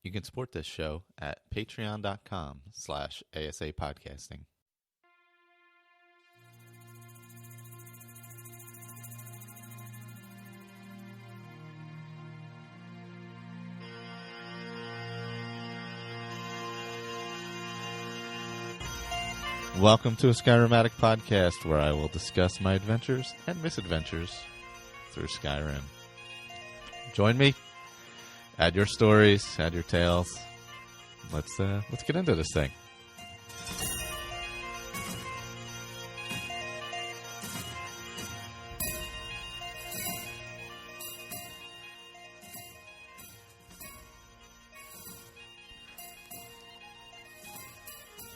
You can support this show at patreon.com/ASAPodcasting. Welcome to a Skyrim Addict podcast, where I will discuss my adventures and misadventures through Skyrim. Join me. Add your stories, add your tales. Let's get into this thing.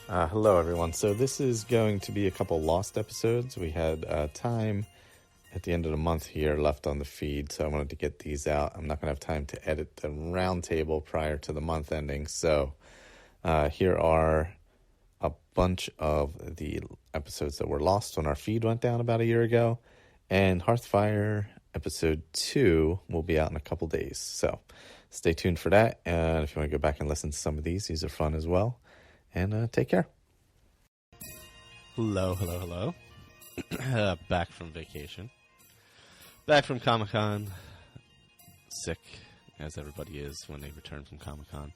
Hello, everyone. So this is going to be a couple lost episodes. We had time at the end of the month here left on the feed, so I wanted to get these out. I'm not going to have time to edit the roundtable prior to the month ending. So here are a bunch of the episodes that were lost when our feed went down about a year ago. And Hearthfire episode 2 will be out in a couple days. So stay tuned for that. And if you want to go back and listen to some of these are fun as well. And take care. Hello. Back from vacation. Back from Comic-Con. Sick, as everybody is when they return from Comic-Con.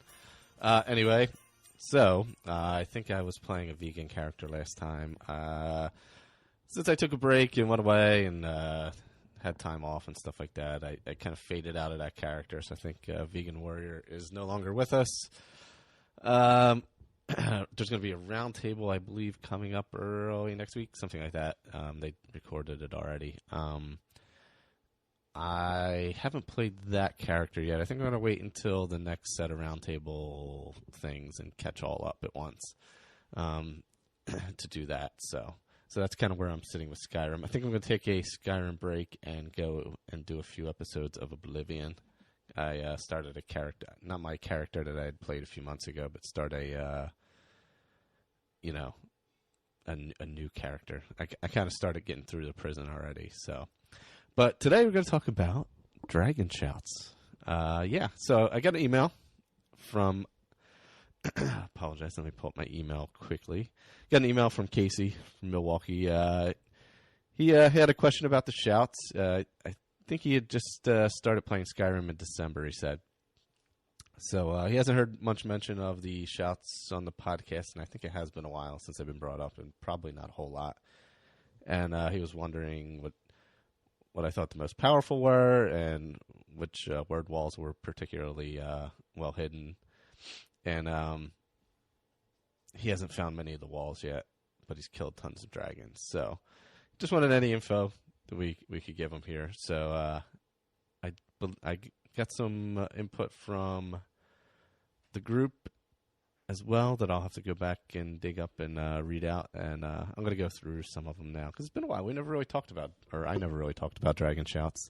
Anyway, so I think I was playing a vegan character last time. Since I took a break and went away and had time off and stuff like that, I kind of faded out of that character. So I think Vegan Warrior is no longer with us. There's going to be a round table, I believe, coming up early next week, something like that. They recorded it already. I haven't played that character yet. I think I'm going to wait until the next set of roundtable things and catch all up at once to do that. So that's kind of where I'm sitting with Skyrim. I think I'm going to take a Skyrim break and go and do a few episodes of Oblivion. I started a character, not my character that I had played a few months ago, but start a new character. I kind of started getting through the prison already. So, but today we're going to talk about Dragon Shouts. So I got an email from. Apologize. Let me pull up my email quickly. Got an email from Casey from Milwaukee. He had a question about the shouts. I think he had just started playing Skyrim in December, he said. So he hasn't heard much mention of the shouts on the podcast, and I think it has been a while since they've been brought up, and probably not a whole lot. And he was wondering what I thought the most powerful were, and which word walls were particularly well hidden. And he hasn't found many of the walls yet, but he's killed tons of dragons. So just wanted any info that we could give him here. So I got some input from the group as well that I'll have to go back and dig up and read out. And I'm going to go through some of them now because it's been a while. I never really talked about Dragon Shouts.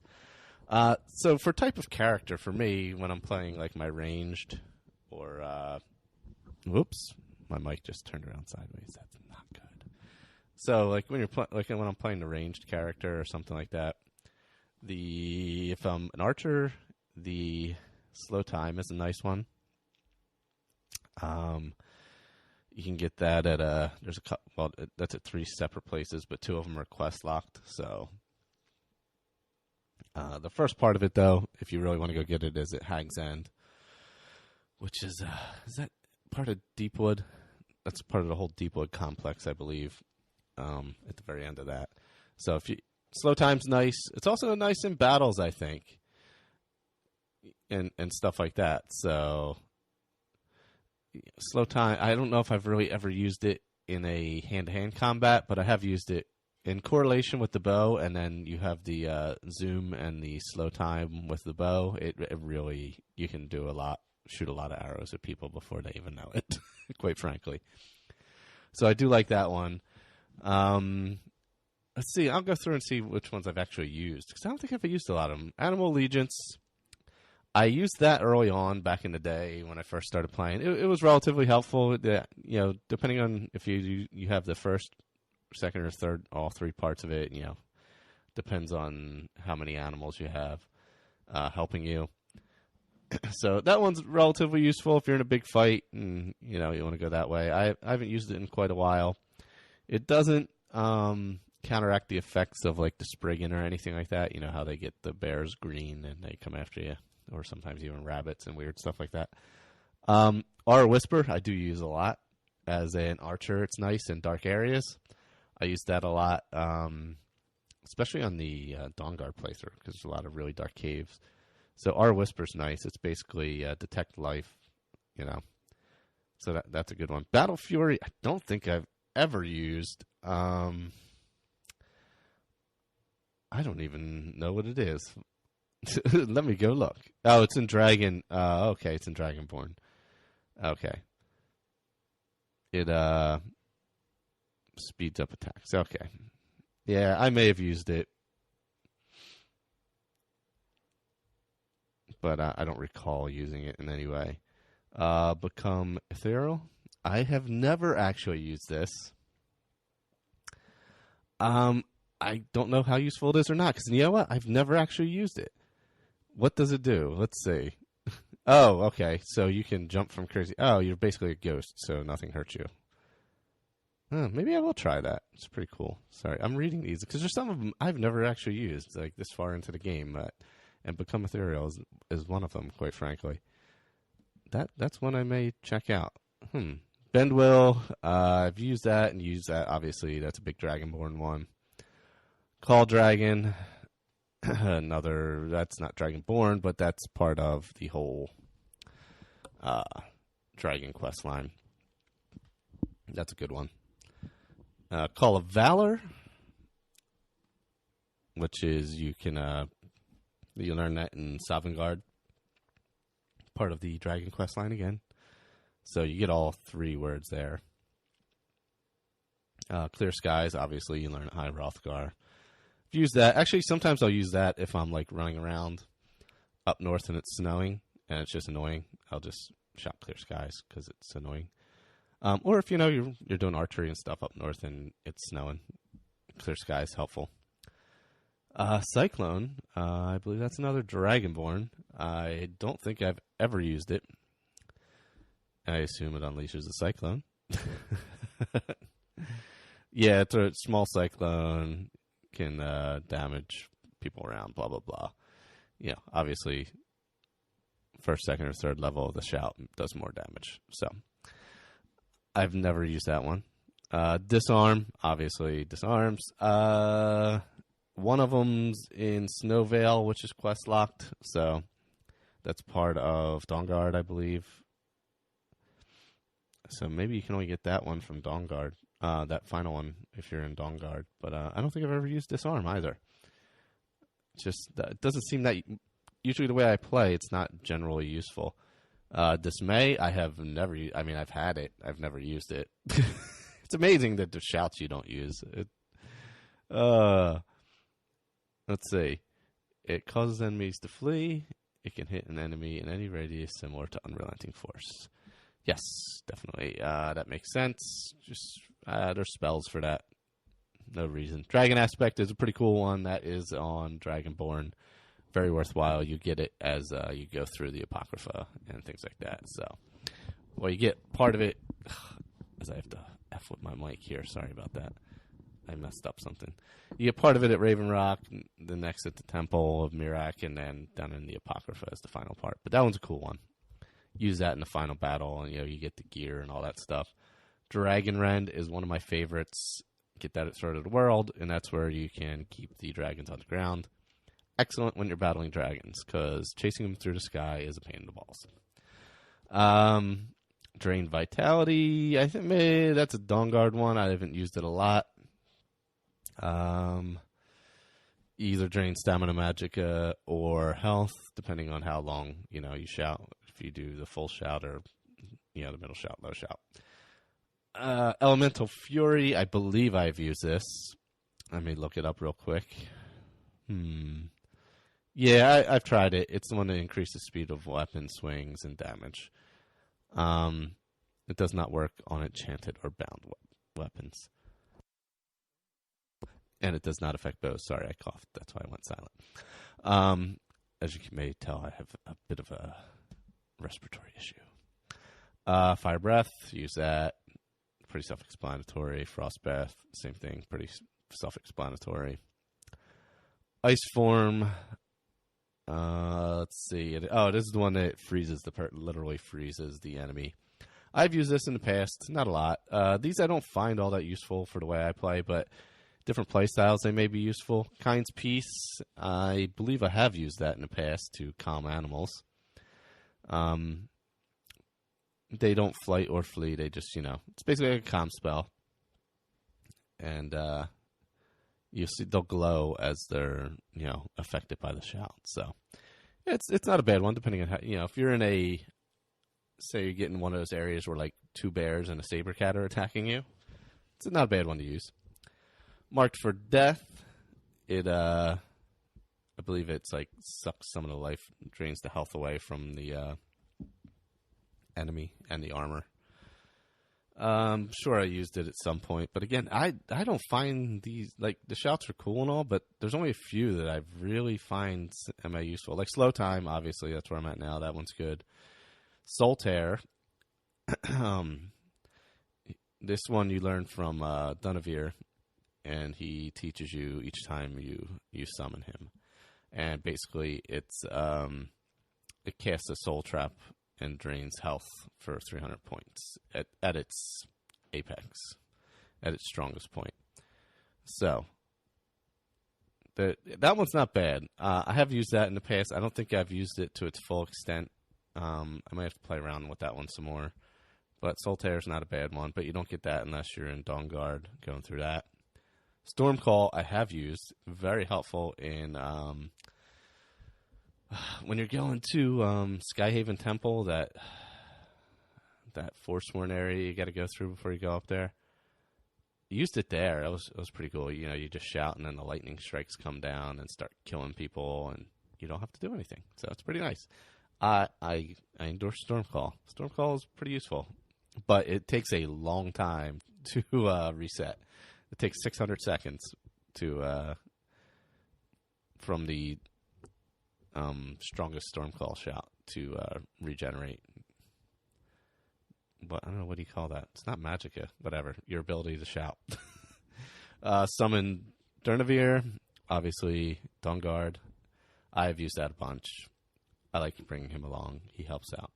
So for type of character, for me, when I'm playing like my ranged or whoops, my mic just turned around sideways. That's not good. So, like when when I'm playing the ranged character or something like that, if I'm an archer, the slow time is a nice one. You can get that at that's at 3 separate places, but 2 of them are quest locked. So, the first part of it, though, if you really want to go get it, is at Hag's End, which is that part of Deepwood? That's part of the whole Deepwood complex, I believe. At the very end of that. So slow time's nice. It's also nice in battles, I think. And stuff like that. So slow time, I don't know if I've really ever used it in a hand-to-hand combat, but I have used it in correlation with the bow, and then you have the zoom and the slow time with the bow. It really, you can do shoot a lot of arrows at people before they even know it, quite frankly. So I do like that one. Let's see. I'll go through and see which ones I've actually used, because I don't think I've used a lot of them. Animal Allegiance. I used that early on back in the day when I first started playing. It was relatively helpful. Depending on if you have the first, second, or third, all 3 parts of it. Depends on how many animals you have helping you. So that one's relatively useful if you're in a big fight and you want to go that way. I haven't used it in quite a while. It doesn't counteract the effects of like the Spriggan or anything like that. You know how they get the bears green and they come after you, or sometimes even rabbits and weird stuff like that. Our Whisper I do use a lot as an archer. It's nice in dark areas. I use that a lot, especially on the Dawnguard playthrough because there's a lot of really dark caves. So our Whisper's nice. It's basically detect life, So that's a good one. Battle Fury, I don't think I've ever used. I don't even know what it is. Let me go look. Oh, it's in Dragon. Okay, it's in Dragonborn. Okay. It speeds up attacks. Okay. Yeah, I may have used it. But I don't recall using it in any way. Become Ethereal. I have never actually used this. I don't know how useful it is or not, because you know what? I've never actually used it. What does it do? Let's see. Oh, okay. So you can jump from crazy. Oh, you're basically a ghost, so nothing hurts you. Maybe I will try that. It's pretty cool. Sorry, I'm reading these, because there's some of them I've never actually used, like this far into the game, and Become Ethereal is one of them, quite frankly. That's one I may check out. Bendwill, I've used that and used that. Obviously, that's a big Dragonborn one. Call Dragon, that's not Dragonborn, but that's part of the whole Dragon quest line. That's a good one. Call of Valor, which is you learn that in Sovngarde, part of the Dragon quest line again. So you get all 3 words there. Clear Skies, obviously, you learn at High Hrothgar. Use that. Actually, sometimes I'll use that if I'm like running around up north and it's snowing and it's just annoying. I'll just shout Clear Skies because it's annoying. Or if you're doing archery and stuff up north and it's snowing, Clear Skies helpful. Cyclone, I believe that's another Dragonborn. I don't think I've ever used it. I assume it unleashes a cyclone. Yeah, it's a small cyclone, can damage people around, blah, blah, blah. Obviously, first, second, or third level of the shout does more damage. So, I've never used that one. Disarm, obviously, disarms. One of them's in Snowvale, which is quest locked. So, that's part of Dawnguard, I believe. So maybe you can only get that one from Dawnguard, that final one, if you're in Dawnguard. But I don't think I've ever used Disarm either. It doesn't seem that, usually the way I play, it's not generally useful. Dismay, I have never used. I mean, I've had it. I've never used it. It's amazing that the shouts you don't use. Let's see. It causes enemies to flee. It can hit an enemy in any radius similar to Unrelenting Force. Yes, definitely. That makes sense. Just there's spells for that. No reason. Dragon Aspect is a pretty cool one. That is on Dragonborn. Very worthwhile. You get it as you go through the Apocrypha and things like that. So, well, you get part of it. As I have to F with my mic here. Sorry about that. I messed up something. You get part of it at Raven Rock, the next at the Temple of Mirak, and then down in the Apocrypha is the final part. But that one's a cool one. Use that in the final battle, and you get the gear and all that stuff. Dragon Rend is one of my favorites. Get that at Sword of the World, and that's where you can keep the dragons on the ground. Excellent when you're battling dragons, because chasing them through the sky is a pain in the balls. Drain Vitality, I think maybe that's a Dawnguard one. I haven't used it a lot. Either drain Stamina Magicka or Health, depending on how long you shout. If you do the full shout or the middle shout, low shout. Elemental Fury, I believe I've used this. Let me look it up real quick. Yeah, I've tried it. It's the one that increases speed of weapon swings and damage. It does not work on enchanted or bound weapons. And it does not affect bows. Sorry, I coughed. That's why I went silent. As you may tell, I have a bit of a respiratory issue. Fire breath, use that. Pretty self-explanatory. Frost breath, same thing. Pretty self-explanatory. Ice form. Let's see. This is the one that freezes literally freezes the enemy. I've used this in the past, not a lot. These I don't find all that useful for the way I play, but different play styles they may be useful. Kind's Peace, I believe I have used that in the past to calm animals. They don't flight or flee. They just, it's basically like a calm spell. And you see they'll glow as they're, affected by the shout. So it's not a bad one, depending on how, if you're in say you're getting one of those areas where like 2 bears and a saber cat are attacking you, it's not a bad one to use. Marked for Death, I believe it's like sucks some of the life, drains the health away from the enemy and the armor. Sure, I used it at some point, but again, I don't find these, like, the shouts are cool and all, but there's only a few that I really find semi useful. Like Slow Time, obviously, that's where I'm at now. That one's good. Soul Tear. This one you learn from Dunavir, and he teaches you each time you summon him. And basically, it casts a soul trap and drains health for 300 points at its apex, at its strongest point. So, that one's not bad. I have used that in the past. I don't think I've used it to its full extent. I might have to play around with that one some more. But Soul Tear is not a bad one, but you don't get that unless you're in Dawn Guard going through that. Storm Call I have used. Very helpful in when you're going to Skyhaven Temple, that Forsworn area you got to go through before you go up there. Used it there. It was pretty cool. You just shout and then the lightning strikes come down and start killing people, and you don't have to do anything. So it's pretty nice. I endorse Stormcall. Stormcall is pretty useful, but it takes a long time to reset. It takes 600 seconds to from the strongest Stormcall shout to regenerate. But I don't know, what do you call that? It's not Magicka, whatever. Your ability to shout. Summon Durnavir, obviously Dawn Guard. I've used that a bunch. I like bringing him along. He helps out,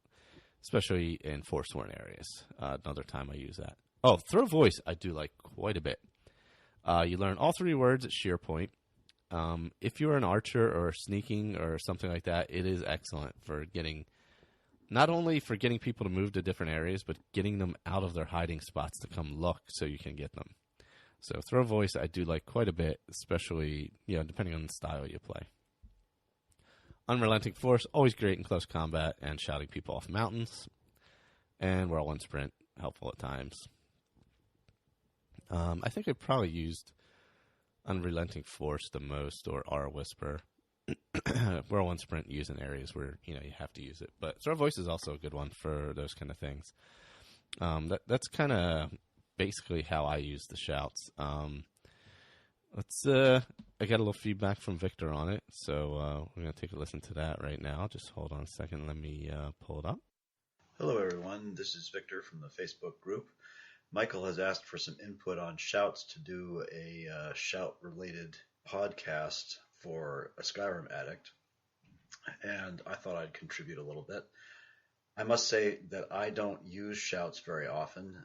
especially in Forsworn areas. Another time I use that. Oh, Throw Voice I do like quite a bit. You learn all 3 words at sheer point. If you're an archer or sneaking or something like that, it is excellent for not only for getting people to move to different areas, but getting them out of their hiding spots to come look so you can get them. So Throw Voice I do like quite a bit, especially, depending on the style you play. Unrelenting Force, always great in close combat and shouting people off mountains. And Whirlwind Sprint, helpful at times. I think I probably used Unrelenting Force the most, or R Whisper. Whirlwind Sprint used in areas where you have to use it, but Throw Voice is also a good one for those kind of things. That's kind of basically how I use the shouts. I got a little feedback from Victor on it, so we're gonna take a listen to that right now. Just hold on a second, let me pull it up. Hello everyone, this is Victor from the Facebook group. Michael has asked for some input on shouts to do a shout-related podcast for a Skyrim Addict, and I thought I'd contribute a little bit. I must say that I don't use shouts very often,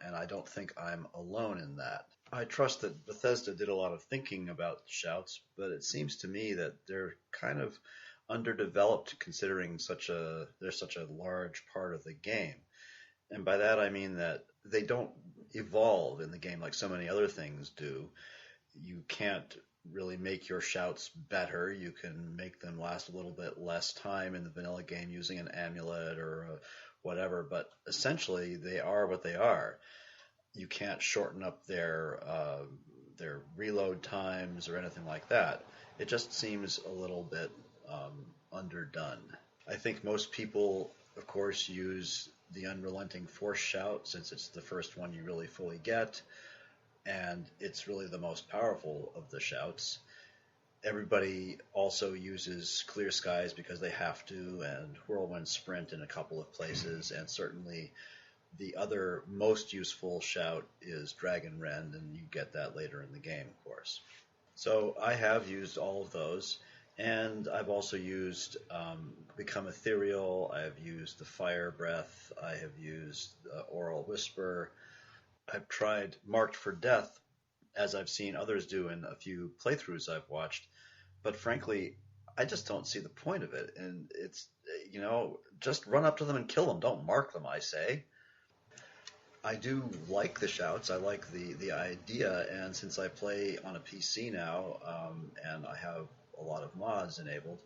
and I don't think I'm alone in that. I trust that Bethesda did a lot of thinking about shouts, but it seems to me that they're kind of underdeveloped considering they're such a large part of the game. And by that I mean that they don't evolve in the game like so many other things do. You can't really make your shouts better. You can make them last a little bit less time in the vanilla game using an amulet or whatever, but essentially they are what they are. You can't shorten up their reload times or anything like that. It just seems a little bit underdone. I think most people, of course, use the Unrelenting Force shout since it's the first one you really fully get, and it's really the most powerful of the shouts. everybody also uses Clear Skies because they have to, and Whirlwind Sprint in a couple of places, and certainly the other most useful shout is Dragon Rend, and you get that later in the game, of course. So I have used all of those, and I've also used Become Ethereal, I've used the Fire Breath, I have used Oral Whisper, I've tried Marked for Death, as I've seen others do in a few playthroughs I've watched, but frankly, I just don't see the point of it, and it's, just run up to them and kill them, don't mark them, I say. I do like the shouts. I like the idea, and since I play on a PC now, and I have a lot of mods enabled,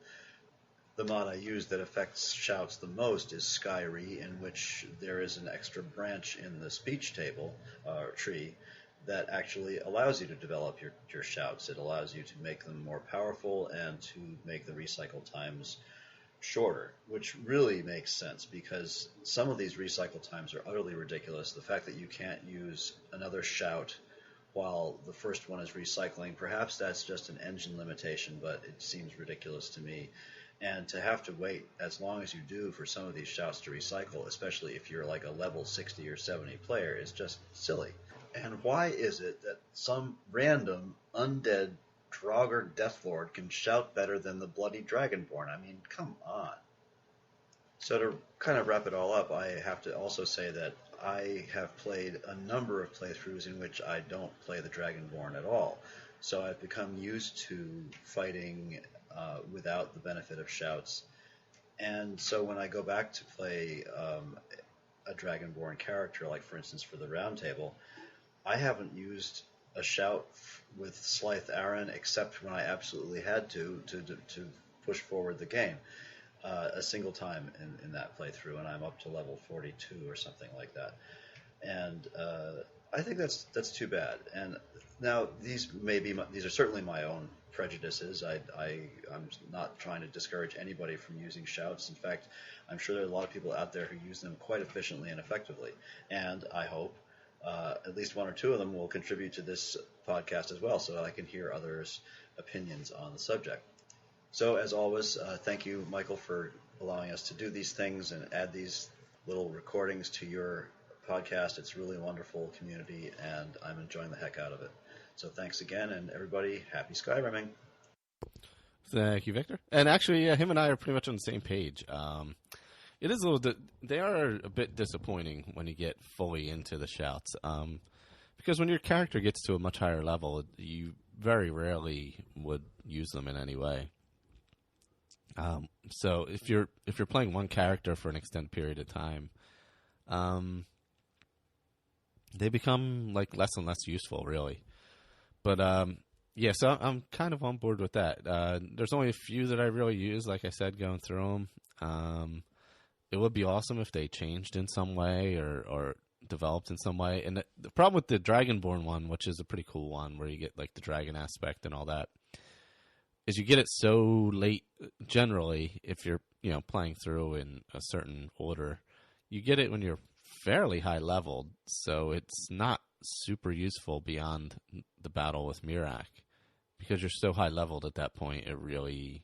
the mod I use that affects shouts the most is Skyrim, in which there is an extra branch in the speech table, or tree, that actually allows you to develop your shouts. It allows you to make them more powerful and to make the recycle times shorter, which really makes sense because some of these recycle times are utterly ridiculous. The fact that you can't use another shout while the first one is recycling, perhaps that's just an engine limitation, but it seems ridiculous to me. And to have to wait as long as you do for some of these shouts to recycle, especially if you're like a level 60 or 70 player, is just silly. And why is it that some random undead Draugr Deathlord can shout better than the bloody Dragonborn? I mean, come on. So to kind of wrap it all up, I have to also say that I have played a number of playthroughs in which I don't play the Dragonborn at all. So I've become used to fighting without the benefit of shouts. And so when I go back to play a Dragonborn character, like for instance for the Round Table, I haven't used a shout with Slythe Aaron except when I absolutely had to push forward the game a single time in that playthrough, and I'm up to level 42 or something like that. And I think that's too bad. And now these are certainly my own prejudices. I'm not trying to discourage anybody from using shouts. In fact, I'm sure there are a lot of people out there who use them quite efficiently and effectively. And I hope at least one or two of them will contribute to this podcast as well, so that I can hear others' opinions on the subject. So, as always, thank you, Michael, for allowing us to do these things and add these little recordings to your podcast. It's really a wonderful community, and I'm enjoying the heck out of it. So thanks again, and everybody, happy Skyrimming. Thank you, Victor. And actually, him and I are pretty much on the same page. It is a little. They are a bit disappointing when you get fully into the shouts, because when your character gets to a much higher level, you very rarely would use them in any way. So if you're playing one character for an extended period of time, they become like less and less useful, really. But yeah, so I'm kind of on board with that. There's only a few that I really use, like I said, going through them. It would be awesome if they changed in some way or developed in some way. And the problem with the Dragonborn one, which is a pretty cool one, where you get like the dragon aspect and all that, is you get it so late. Generally, if you're playing through in a certain order, you get it when you're fairly high leveled, so it's not super useful beyond the battle with Mirak, because you're so high leveled at that point. It really,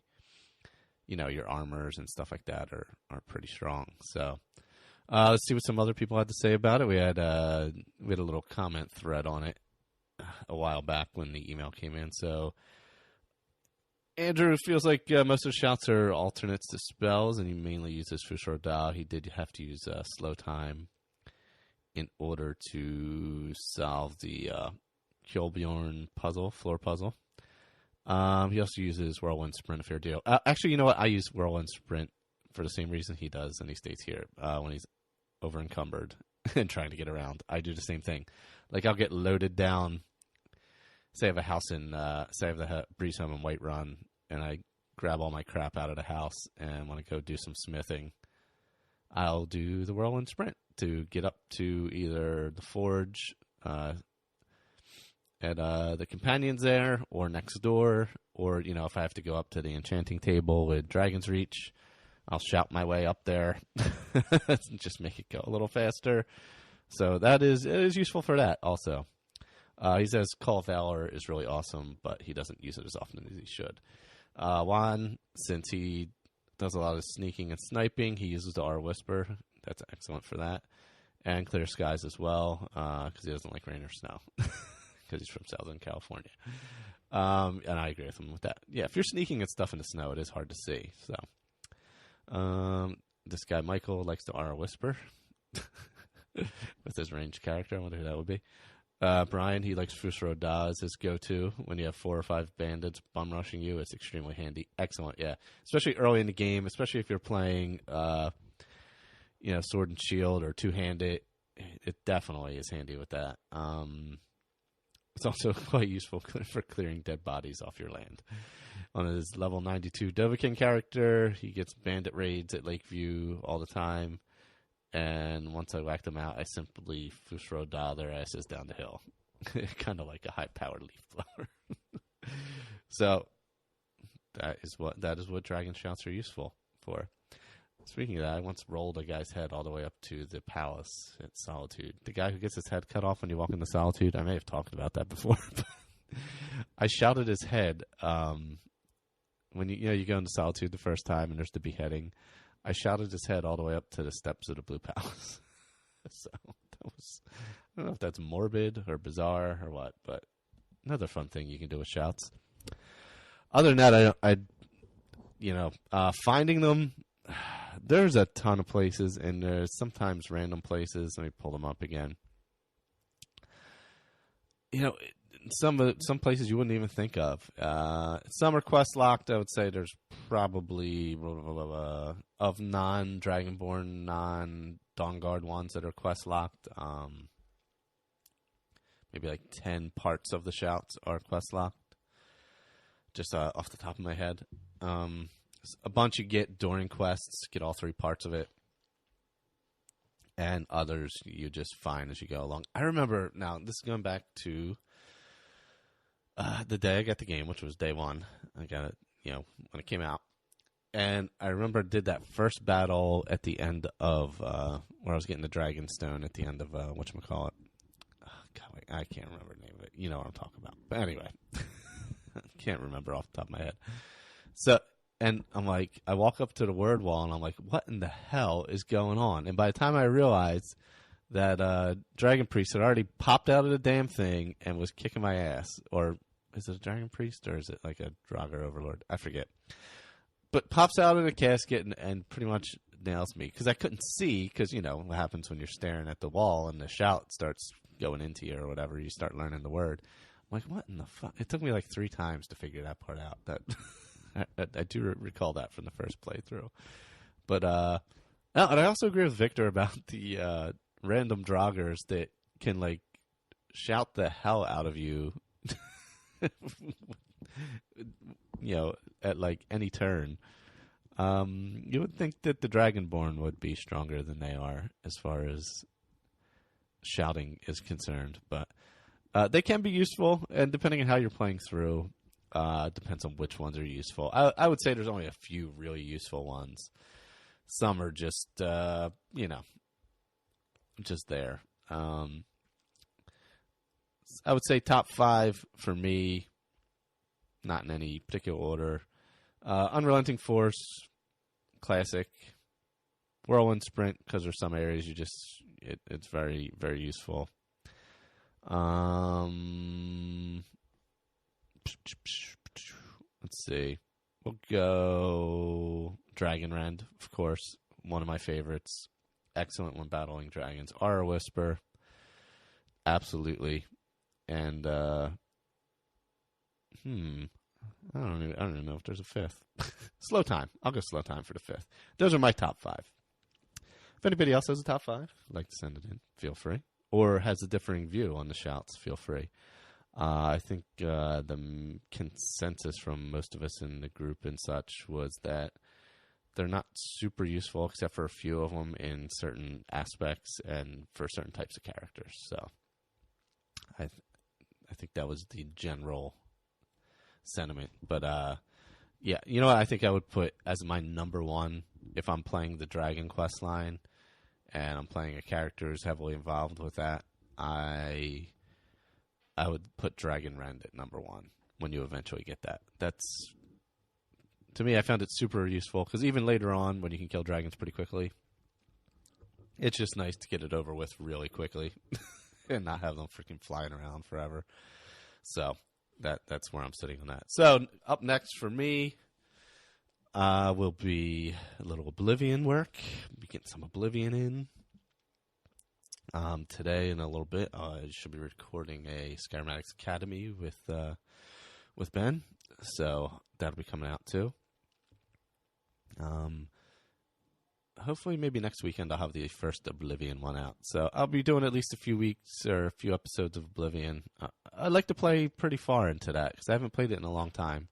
your armors and stuff like that are pretty strong. So let's see what some other people had to say about it. We had a little comment thread on it a while back when the email came in. So Andrew feels like most of the shouts are alternates to spells, and he mainly uses Fushor Da. He did have to use slow time in order to solve the Kjolbjorn floor puzzle. He also uses Whirlwind Sprint a fair deal. Actually, you know what? I use Whirlwind Sprint for the same reason he does, and he states here, when he's over encumbered and trying to get around. I do the same thing. Like, I'll get loaded down. Say I have a house say I have the Breeze Home in Whiterun, and I grab all my crap out of the house and want to go do some smithing. I'll do the Whirlwind Sprint to get up to either the forge at the companions there, or next door, or if I have to go up to the enchanting table with Dragon's Reach, I'll shout my way up there, just make it go a little faster. So it is useful for that also. He says Call of Valor is really awesome, but he doesn't use it as often as he should. Juan, since he does a lot of sneaking and sniping, he uses the R Whisper. That's excellent for that. And Clear Skies as well, because he doesn't like rain or snow, because he's from Southern California. And I agree with him with that. Yeah, if you're sneaking and stuff in the snow, it is hard to see. So, this guy Michael likes the R Whisper with his ranged character. I wonder who that would be. Brian, he likes Fusro Da as his go-to when you have 4 or 5 bandits bum rushing you. It's extremely handy. Excellent, yeah. Especially early in the game, especially if you're playing, sword and shield or two-handed. It definitely is handy with that. It's also quite useful for clearing dead bodies off your land. On his level 92 Dovahkiin character, he gets bandit raids at Lakeview all the time. And once I whacked them out, I simply Fusro Da their asses down the hill. Kind of like a high-powered leaf blower. So that is what Dragon Shouts are useful for. Speaking of that, I once rolled a guy's head all the way up to the palace at Solitude. The guy who gets his head cut off when you walk into Solitude, I may have talked about that before. I shouted his head when you go into Solitude the first time and there's the beheading. I shouted his head all the way up to the steps of the Blue Palace. So that was, I don't know if that's morbid or bizarre or what, but another fun thing you can do with shouts. Other than that, finding them, there's a ton of places, and there's sometimes random places. Let me pull them up again. Some places you wouldn't even think of. Some are quest locked. I would say there's probably of non-Dragonborn, non-Dawnguard ones that are quest locked. Maybe like 10 parts of the shouts are quest locked. Just off the top of my head. A bunch you get during quests, get all 3 parts of it. And others you just find as you go along. I remember, now this is going back to the day I got the game, which was day 1. I got it, when it came out. And I remember I did that first battle at the end of, where I was getting the Dragonstone at the end of, whatchamacallit. Oh, God, I can't remember the name of it. You know what I'm talking about. But anyway, I can't remember off the top of my head. So, and I'm like, I walk up to the word wall, and I'm like, what in the hell is going on? And by the time I realized that Dragon Priest had already popped out of the damn thing and was kicking my ass. Or is it a Dragon Priest, or is it like a Draugr Overlord? I forget. But pops out of the casket and pretty much nails me. Because I couldn't see, because, what happens when you're staring at the wall and the shout starts going into you or whatever. You start learning the word. I'm like, what in the fuck? It took me like 3 times to figure that part out. That I do recall that from the first playthrough. But, and I also agree with Victor about the random Draugrs that can, like, shout the hell out of you, at, like, any turn. You would think that the Dragonborn would be stronger than they are as far as shouting is concerned. But they can be useful, and depending on how you're playing through, depends on which ones are useful. I would say there's only a few really useful ones. Some are just, just there. I would say top 5 for me, not in any particular order. Unrelenting Force, classic. Whirlwind Sprint, because there's some areas it's very, very useful. Let's see. We'll go Dragon Rend, of course. One of my favorites. Excellent when battling dragons. Aura Whisper. Absolutely. And I don't even know if there's a 5th. Slow Time. I'll go Slow Time for the 5th. Those are my top 5. If anybody else has a top 5, I'd like to send it in. Feel free. Or has a differing view on the shouts, feel free. I think the consensus from most of us in the group and such was that they're not super useful except for a few of them in certain aspects and for certain types of characters. So I think that was the general sentiment. But yeah, you know what I think I would put as my number 1 if I'm playing the Dragon Quest line and I'm playing a character who's heavily involved with that. I I would put Dragon Rend at number 1 when you eventually get that. That's, to me, I found it super useful because even later on when you can kill dragons pretty quickly, it's just nice to get it over with really quickly and not have them freaking flying around forever. So that's where I'm sitting on that. So up next for me will be a little Oblivion work. Be getting some Oblivion in. Today in a little bit, I should be recording a Skyrim Addict Academy with Ben. So that'll be coming out too. Hopefully maybe next weekend I'll have the first Oblivion one out. So I'll be doing at least a few weeks or a few episodes of Oblivion. I'd like to play pretty far into that because I haven't played it in a long time.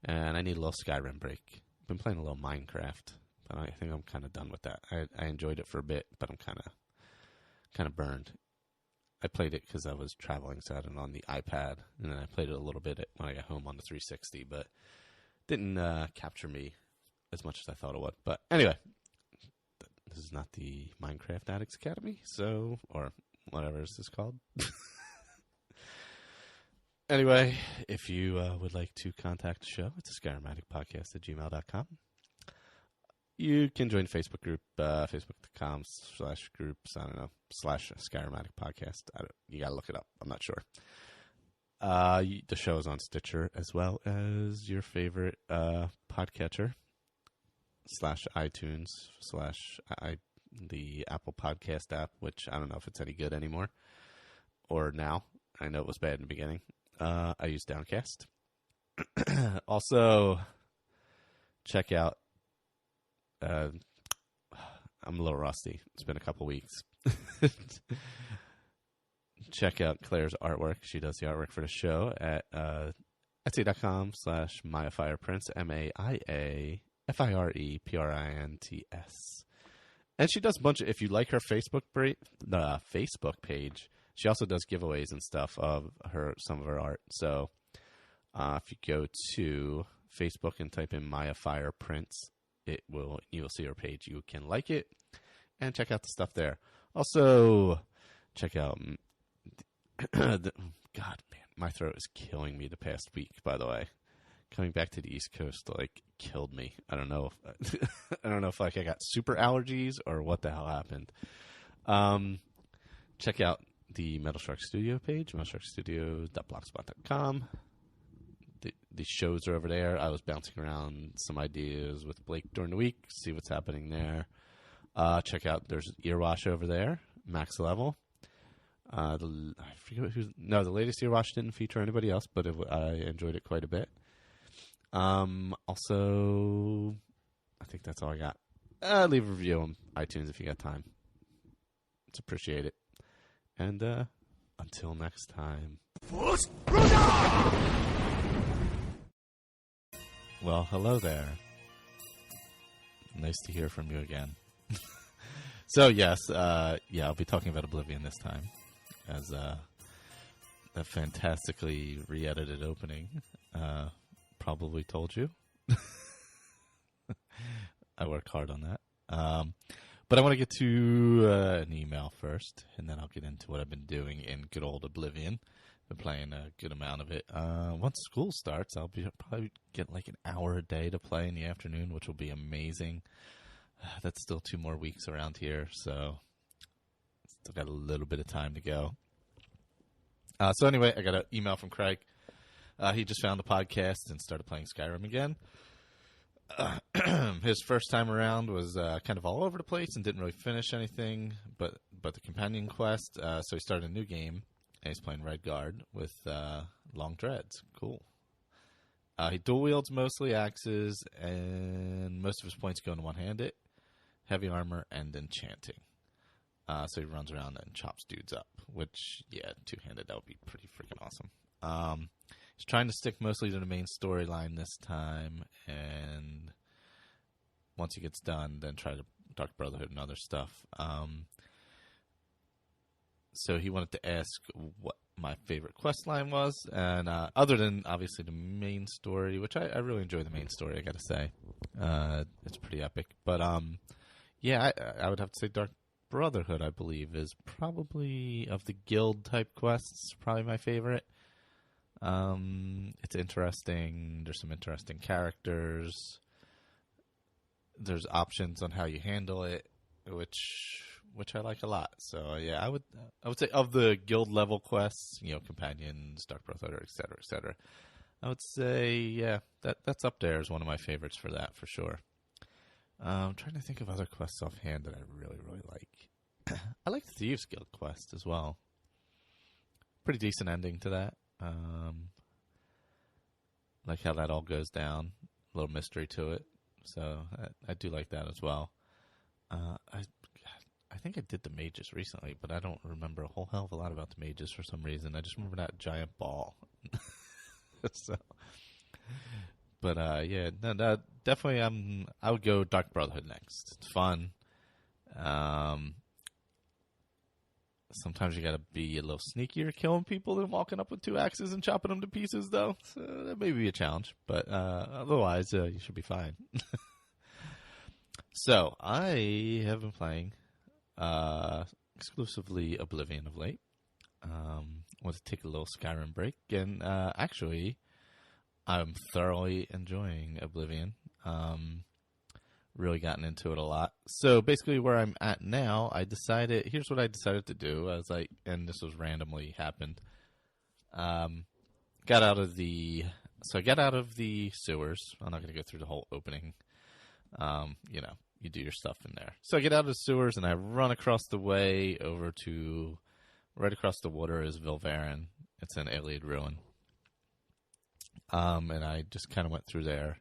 And I need a little Skyrim break. I've been playing a little Minecraft, but I think I'm kind of done with that. I enjoyed it for a bit, but I'm kind of burned. I played it because I was traveling, so I had it on the iPad. And then I played it a little bit when I got home on the 360, but didn't capture me as much as I thought it would. But anyway, this is not the Minecraft Addicts Academy, so, or whatever this is called. Anyway, if you would like to contact the show, it's skyrimaddictpodcast@gmail.com. You can join the Facebook group, facebook.com/groups, /Skyrim Addict Podcast. You got to look it up. I'm not sure. The show is on Stitcher as well as your favorite podcatcher. /iTunes the Apple Podcast app, which I don't know if it's any good anymore or now. I know it was bad in the beginning. I use Downcast. Also, check out. I'm a little rusty. It's been a couple weeks. Check out Claire's artwork. She does the artwork for the show at etsy.com/MayaFirePrints, MayaFireprints. And she does a bunch of, if you like her Facebook page, she also does giveaways and stuff of some of her art. So if you go to Facebook and type in Maya Fire Prints, you will see her page. You can like it and check out the stuff there. Also, check out God, man, my throat is killing me the past week. By the way, coming back to the East Coast killed me. I don't know if I got super allergies or what the hell happened. Check out the Metal Shark Studio page, metalsharkstudio.blogspot.com. The shows are over there. I was bouncing around some ideas with Blake during the week, see what's happening there. Check out, there's Earwash over there, max level. I forget the latest Earwash didn't feature anybody else, but I enjoyed it quite a bit. Also, I think that's all I got. Leave a review on iTunes if you got time. It's appreciated. And until next time. Well, hello there. Nice to hear from you again. So, yes, I'll be talking about Oblivion this time. As a fantastically re-edited opening probably told you. I work hard on that. But I want to get to an email first, and then I'll get into what I've been doing in good old Oblivion. Been playing a good amount of it. Once school starts, I'll probably get like an hour a day to play in the afternoon, which will be amazing. That's still 2 more weeks around here, so still got a little bit of time to go. So anyway, I got an email from Craig. He just found the podcast and started playing Skyrim again. His first time around was kind of all over the place and didn't really finish anything but the companion quest. So he started a new game, and he's playing Redguard with long dreads. Cool. He dual wields mostly axes, and most of his points go into one-handed, heavy armor, and enchanting. So he runs around and chops dudes up, which, yeah, two-handed, that would be pretty freaking awesome. He's trying to stick mostly to the main storyline this time, and once he gets done, then try to Dark Brotherhood and other stuff. So he wanted to ask what my favorite quest line was, and other than, obviously, the main story, which I really enjoy the main story, I gotta say. It's pretty epic. But, yeah, I would have to say Dark Brotherhood, I believe, is probably, of the guild type quests, probably my favorite. It's interesting. There's some interesting characters. There's options on how you handle it, which I like a lot. So yeah, I would say of the guild level quests, companions, Dark Brotherhood, et cetera, I would say yeah, that's up there as one of my favorites for that for sure. I'm trying to think of other quests offhand that I really like. I like the Thieves Guild quest as well. Pretty decent ending to that. Like how that all goes down. A little mystery to it. So I do like that as well. I think I did the mages recently, but I don't remember a whole hell of a lot about the mages for some reason. I just remember that giant ball. So, but yeah, no, definitely. I would go Dark Brotherhood next. It's fun. Sometimes you gotta be a little sneakier killing people than walking up with 2 axes and chopping them to pieces, though. So that may be a challenge, but otherwise, you should be fine. So I have been playing exclusively Oblivion of late. Want to take a little Skyrim break, and actually, I'm thoroughly enjoying Oblivion. Really gotten into it a lot. So basically where I'm at now, here's what I decided to do. I was like, and this was randomly happened. I got out of the sewers. I'm not going to go through the whole opening. You do your stuff in there. So I get out of the sewers and I run across the way over to, right across the water is Vilvarin. It's an Iliad ruin. And I just kind of went through there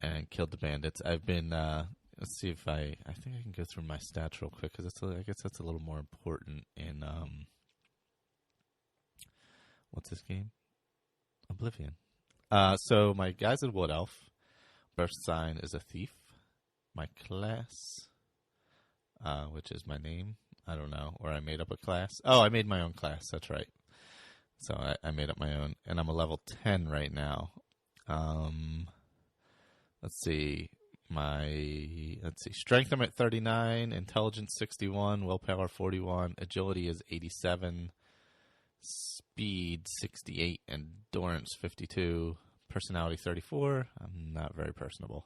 and killed the bandits. I've been, let's see if I think I can go through my stats real quick, because I guess that's a little more important in, what's this game? Oblivion. So my guy's a wood elf. Birth sign is a thief. My class, which is my name, I don't know, or I made up a class. Oh, I made my own class, that's right. So I made up my own, and I'm a level 10 right now. Let's see. Strength I'm at 39, intelligence 61, willpower 41, agility is 87, speed 68, endurance 52, personality 34. I'm not very personable.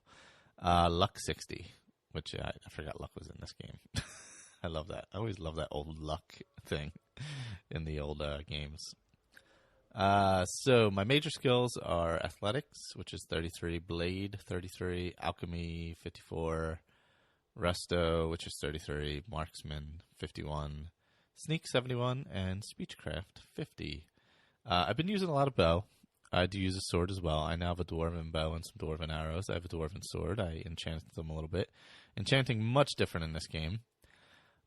Luck 60, which I forgot luck was in this game. I love that. I always love that old luck thing in the old games. So my major skills are athletics, which is 33, blade 33, alchemy 54, resto, which is 33, marksman 51, sneak 71, and speechcraft 50. I've been using a lot of bow. I do use a sword as well. I now have a dwarven bow and some dwarven arrows. I have a dwarven sword. I enchanted them a little bit. Enchanting much different in this game.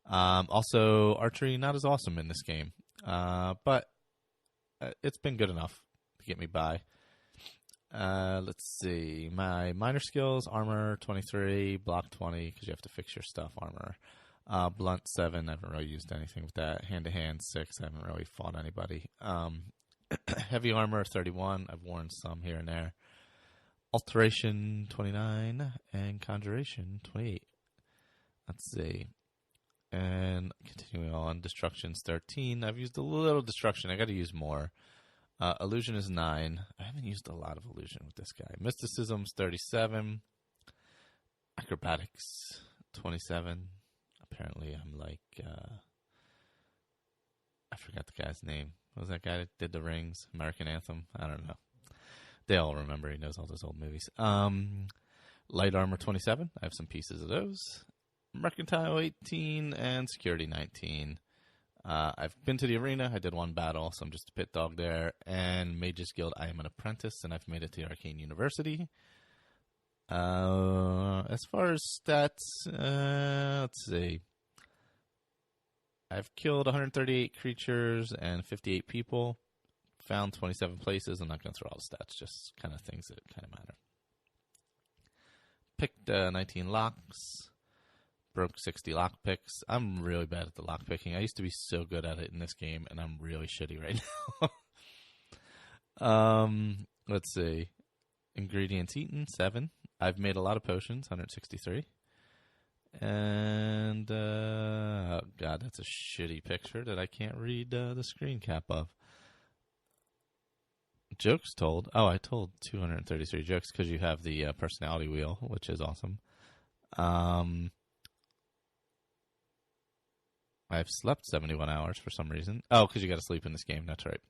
Also, archery not as awesome in this game, but it's been good enough to get me by. Let's see. My minor skills, armor 23, block 20, because you have to fix your stuff, armor. Blunt 7, I haven't really used anything with that. Hand-to-hand 6, I haven't really fought anybody. Heavy armor 31, I've worn some here and there. Alteration 29, and conjuration 28. Let's see. And continuing on, destruction's 13. I've used a little destruction. I got to use more. Illusion is 9. I haven't used a lot of illusion with this guy. Mysticism's 37. Acrobatics 27. Apparently, I'm like, I forgot the guy's name. What was that guy that did the rings? American Anthem? I don't know. They all remember. He knows all those old movies. Light armor 27. I have some pieces of those. Mercantile 18 and security 19. I've been to the arena. I did one battle, so I'm just a pit dog there. And Mage's Guild, I am an apprentice, and I've made it to Arcane University. As far as stats, let's see. I've killed 138 creatures and 58 people. Found 27 places. I'm not going to throw all the stats, just kind of things that kind of matter. Picked 19 locks. Broke 60 lock picks. I'm really bad at the lock picking. I used to be so good at it in this game, and I'm really shitty right now. Let's see. Ingredients eaten, 7. I've made a lot of potions, 163. And, oh God, that's a shitty picture that I can't read the screen cap of. Jokes told. Oh, I told 233 jokes because you have the personality wheel, which is awesome. I've slept 71 hours for some reason. Oh, because you got to sleep in this game. That's right.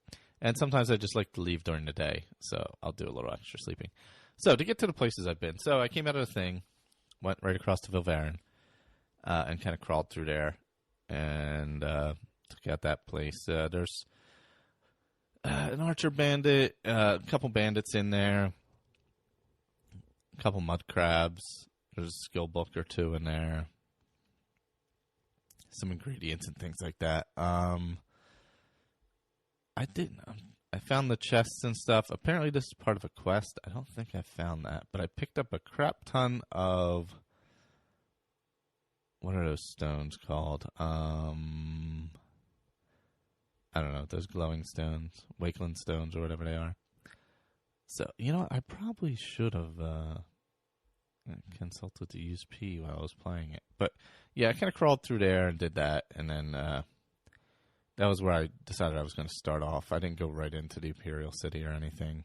And sometimes I just like to leave during the day, so I'll do a little extra sleeping. So to get to the places I've been. So I came out of the thing, went right across to Vilvarin, and kind of crawled through there and took out that place. There's an archer bandit, a couple bandits in there, a couple mud crabs. There's a skill book or two in there. Some ingredients and things like that. I found the chests and stuff. Apparently this is part of a quest. I don't think I found that, but I picked up a crap ton of, what are those stones called? I don't know, those glowing stones, Wakeland stones or whatever they are. So, I probably should have consulted the UESP while I was playing it. But, yeah, I kind of crawled through there and did that, and then that was where I decided I was going to start off. I didn't go right into the Imperial City or anything.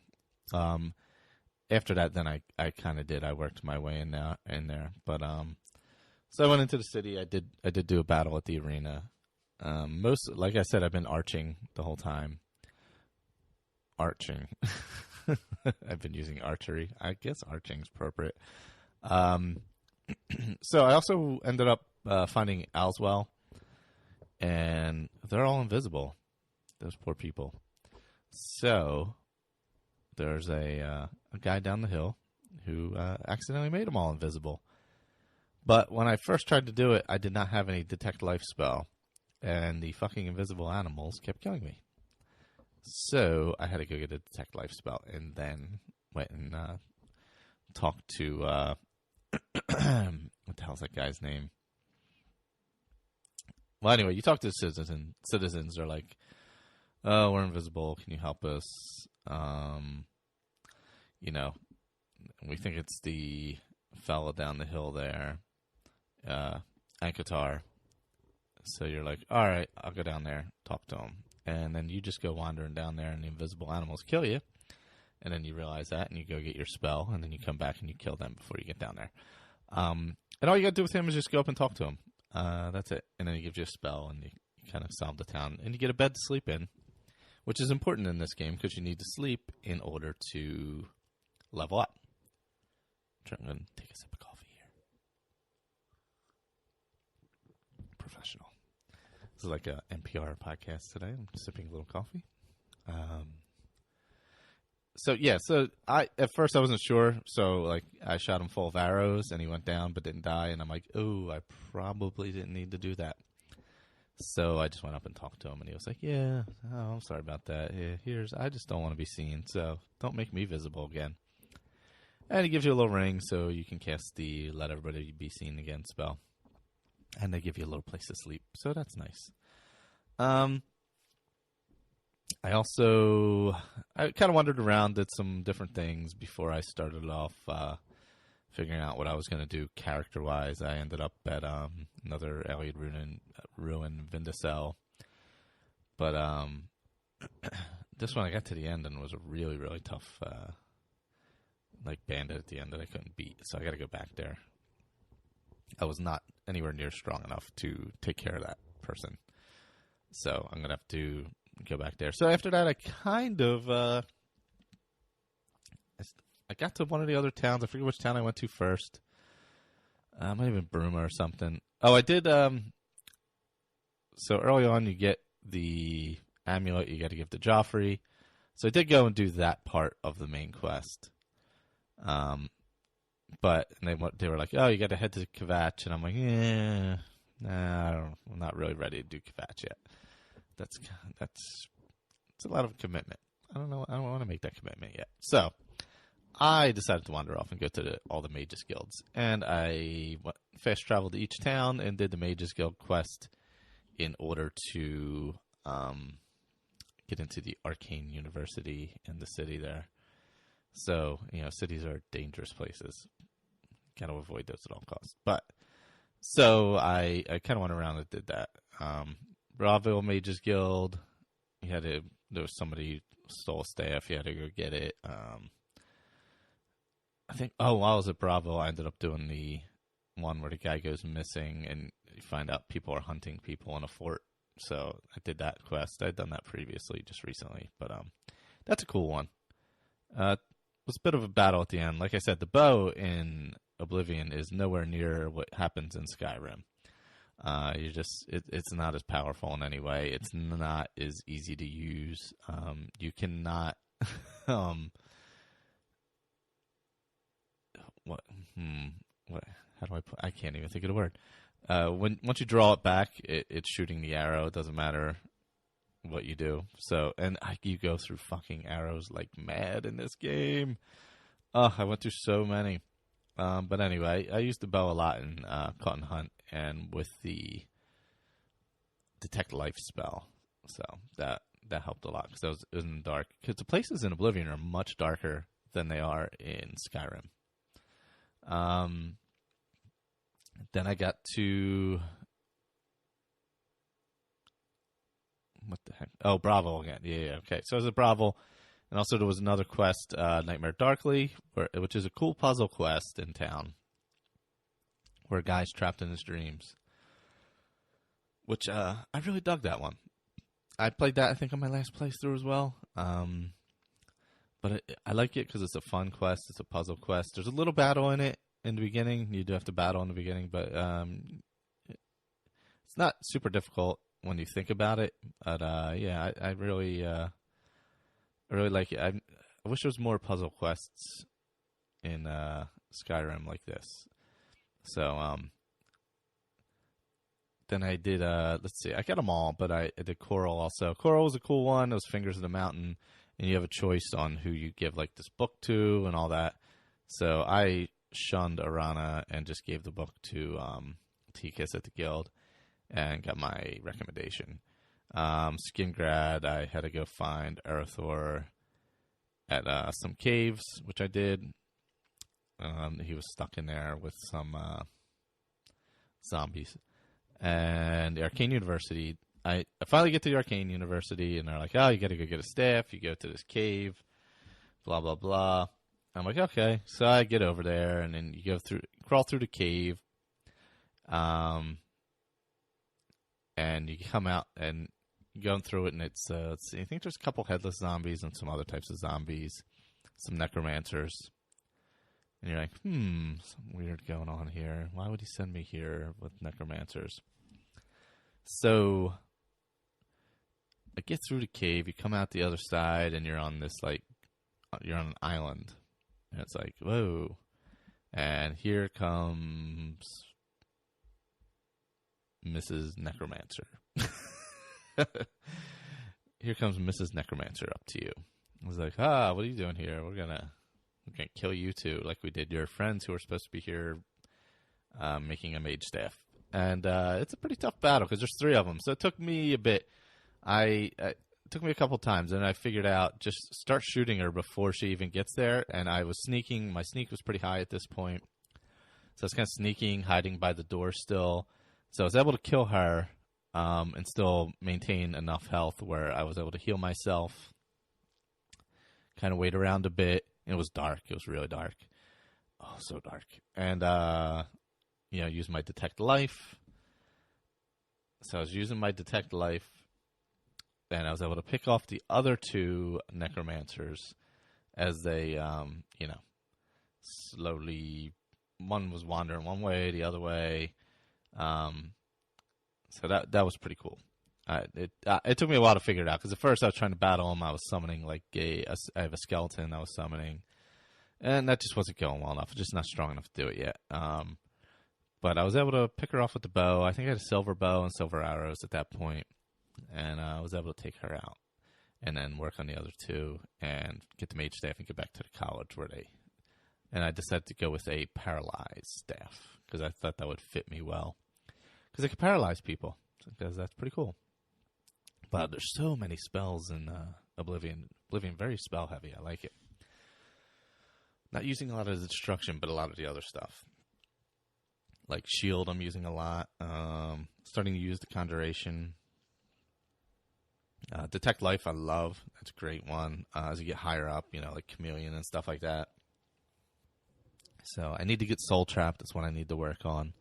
After that, then I kind of did. I worked my way in there. But so I went into the city. I did do a battle at the arena. Like I said, I've been arching the whole time. Arching. I've been using archery. I guess arching is appropriate. So I also ended up finding Alswell, and they're all invisible. Those poor people. So there's a guy down the hill who accidentally made them all invisible. But when I first tried to do it, I did not have any detect life spell, and the fucking invisible animals kept killing me. So I had to go get a detect life spell, and then went and talked to what the hell's that guy's name? Well, anyway, you talk to the citizens. They're like, "Oh, we're invisible. Can you help us?" We think it's the fella down the hill there, Ankatar. So you're like, "All right, I'll go down there, talk to him." And then you just go wandering down there, and the invisible animals kill you. And then you realize that, and you go get your spell, and then you come back and you kill them before you get down there. And all you got to do with him is just go up and talk to him. That's it. And then he gives you a spell, and you kind of solve the town. And you get a bed to sleep in, which is important in this game because you need to sleep in order to level up. I'm going to take a sip of coffee here. Professional. This is like a NPR podcast today. I'm sipping a little coffee. So at first I wasn't sure. So like I shot him full of arrows and he went down but didn't die. And I'm like, oh, I probably didn't need to do that. So I just went up and talked to him, and he was like, yeah, oh, I'm sorry about that. Yeah, I just don't want to be seen. So don't make me visible again. And he gives you a little ring so you can cast the let everybody be seen again spell. And they give you a little place to sleep. So that's nice. I kind of wandered around, did some different things before I started off figuring out what I was going to do character-wise. I ended up at another Allied ruin Vindicel. But this one I got to the end and was a really, really tough bandit at the end that I couldn't beat. So I got to go back there. I was not anywhere near strong enough to take care of that person. So I'm going to have to go back there. So after that, I kind of I got to one of the other towns. I forget which town I went to first. Might have been Bruma or something. Oh, I did. So early on, you get the amulet you got to give to Joffrey. So I did go and do that part of the main quest. But they were like, oh, you got to head to Kvatch, and I'm like, I'm not really ready to do Kvatch yet. That's a lot of commitment. I don't know. I don't want to make that commitment yet. So I decided to wander off and go to all the Mages Guilds, and I fast traveled to each town and did the Mages Guild quest in order to get into the Arcane University in the city there. So cities are dangerous places. Got to avoid those at all costs. But So I kind of went around and did that. Bravo Mages Guild. There was somebody who stole staff. You had to go get it. I think. Oh, while I was at Bravo, I ended up doing the one where the guy goes missing and you find out people are hunting people in a fort. So I did that quest. I'd done that previously, just recently, but that's a cool one. It was a bit of a battle at the end. Like I said, the bow in Oblivion is nowhere near what happens in Skyrim. It's not as powerful in any way. It's not as easy to use. You cannot. What? How do I put? I can't even think of the word. Once you draw it back, it's shooting the arrow. It doesn't matter what you do. So, and you go through fucking arrows like mad in this game. I went through so many. But anyway, I used the bow a lot in Caught and Hunt and with the Detect Life spell. So that helped a lot because it was in the dark. Because the places in Oblivion are much darker than they are in Skyrim. Then I got to... What the heck? Oh, Bravo again. Yeah, okay. So I was at Bravo. And also there was another quest, Nightmare Darkly, which is a cool puzzle quest in town. Where a guy's trapped in his dreams. Which, I really dug that one. I played that, I think, on my last playthrough as well. But I like it because it's a fun quest. It's a puzzle quest. There's a little battle in it in the beginning. You do have to battle in the beginning, but it's not super difficult when you think about it. But yeah, I really like it. I wish there was more puzzle quests in Skyrim like this. So then I did let's see, I got them all, but I did Coral also. Coral was a cool one. It was Fingers of the Mountain, and you have a choice on who you give like this book to and all that. So I shunned Arana and just gave the book to Tikas at the guild and got my recommendation. Skingrad, I had to go find Arathor at some caves, which I did. He was stuck in there with some zombies. And the Arcane University, I finally get to the Arcane University, and they're like, oh, you got to go get a staff. You go to this cave, blah, blah, blah. I'm like, okay. So I get over there, and then you crawl through the cave, and you come out, and going through it, and it's, let's see, I think there's a couple headless zombies and some other types of zombies, some necromancers. And you're like, something weird going on here. Why would he send me here with necromancers? So I get through the cave, you come out the other side, and you're on this, like, you're on an island. And it's like, whoa. And here comes Mrs. Necromancer. Here comes Mrs. Necromancer up to you. I was like, what are you doing here? We're gonna kill you too, like we did your friends who were supposed to be here making a mage staff. And it's a pretty tough battle because there's 3 of them. So it took me a bit. It took me a couple times, and I figured out just start shooting her before she even gets there. And I was sneaking. My sneak was pretty high at this point. So I was kind of sneaking, hiding by the door still. So I was able to kill her and still maintain enough health where I was able to heal myself, kind of wait around a bit. It was dark. It was really dark. Oh, so dark. And, use my Detect Life. So I was using my Detect Life, and I was able to pick off the other 2 necromancers as they, slowly, one was wandering one way, the other way. So that was pretty cool. It took me a while to figure it out, because at first I was trying to battle him. I was summoning, like, I have a skeleton I was summoning, and that just wasn't going well enough. Just not strong enough to do it yet. But I was able to pick her off with the bow. I think I had a silver bow and silver arrows at that point, and I was able to take her out and then work on the other 2 and get the mage staff and get back to the college and I decided to go with a paralyzed staff because I thought that would fit me well, because I could paralyze people, because that's pretty cool. But there's so many spells in Oblivion. Oblivion, very spell heavy. I like it. Not using a lot of the destruction, but a lot of the other stuff. Like Shield I'm using a lot. Starting to use the Conjuration. Detect Life I love. That's a great one. As you get higher up, like Chameleon and stuff like that. So I need to get Soul Trap. That's what I need to work on.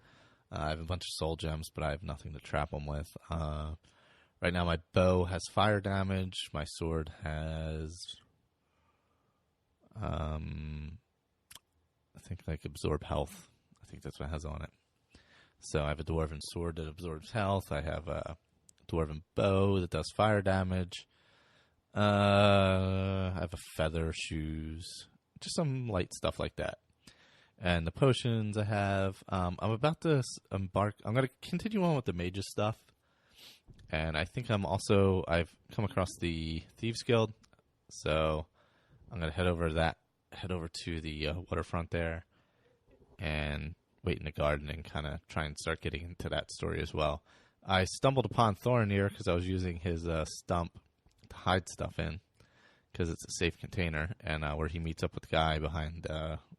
I have a bunch of soul gems, but I have nothing to trap them with. Right now my bow has fire damage. My sword has, I think like absorb health. I think that's what it has on it. So I have a dwarven sword that absorbs health. I have a dwarven bow that does fire damage. I have a feather, shoes, just some light stuff like that. And the potions I have, I'm about to embark. I'm going to continue on with the mages stuff. And I think I've come across the Thieves Guild. So I'm going to head over to the waterfront there and wait in the garden and kind of try and start getting into that story as well. I stumbled upon Thorinir because I was using his stump to hide stuff in, because it's a safe container, and where he meets up with the guy behind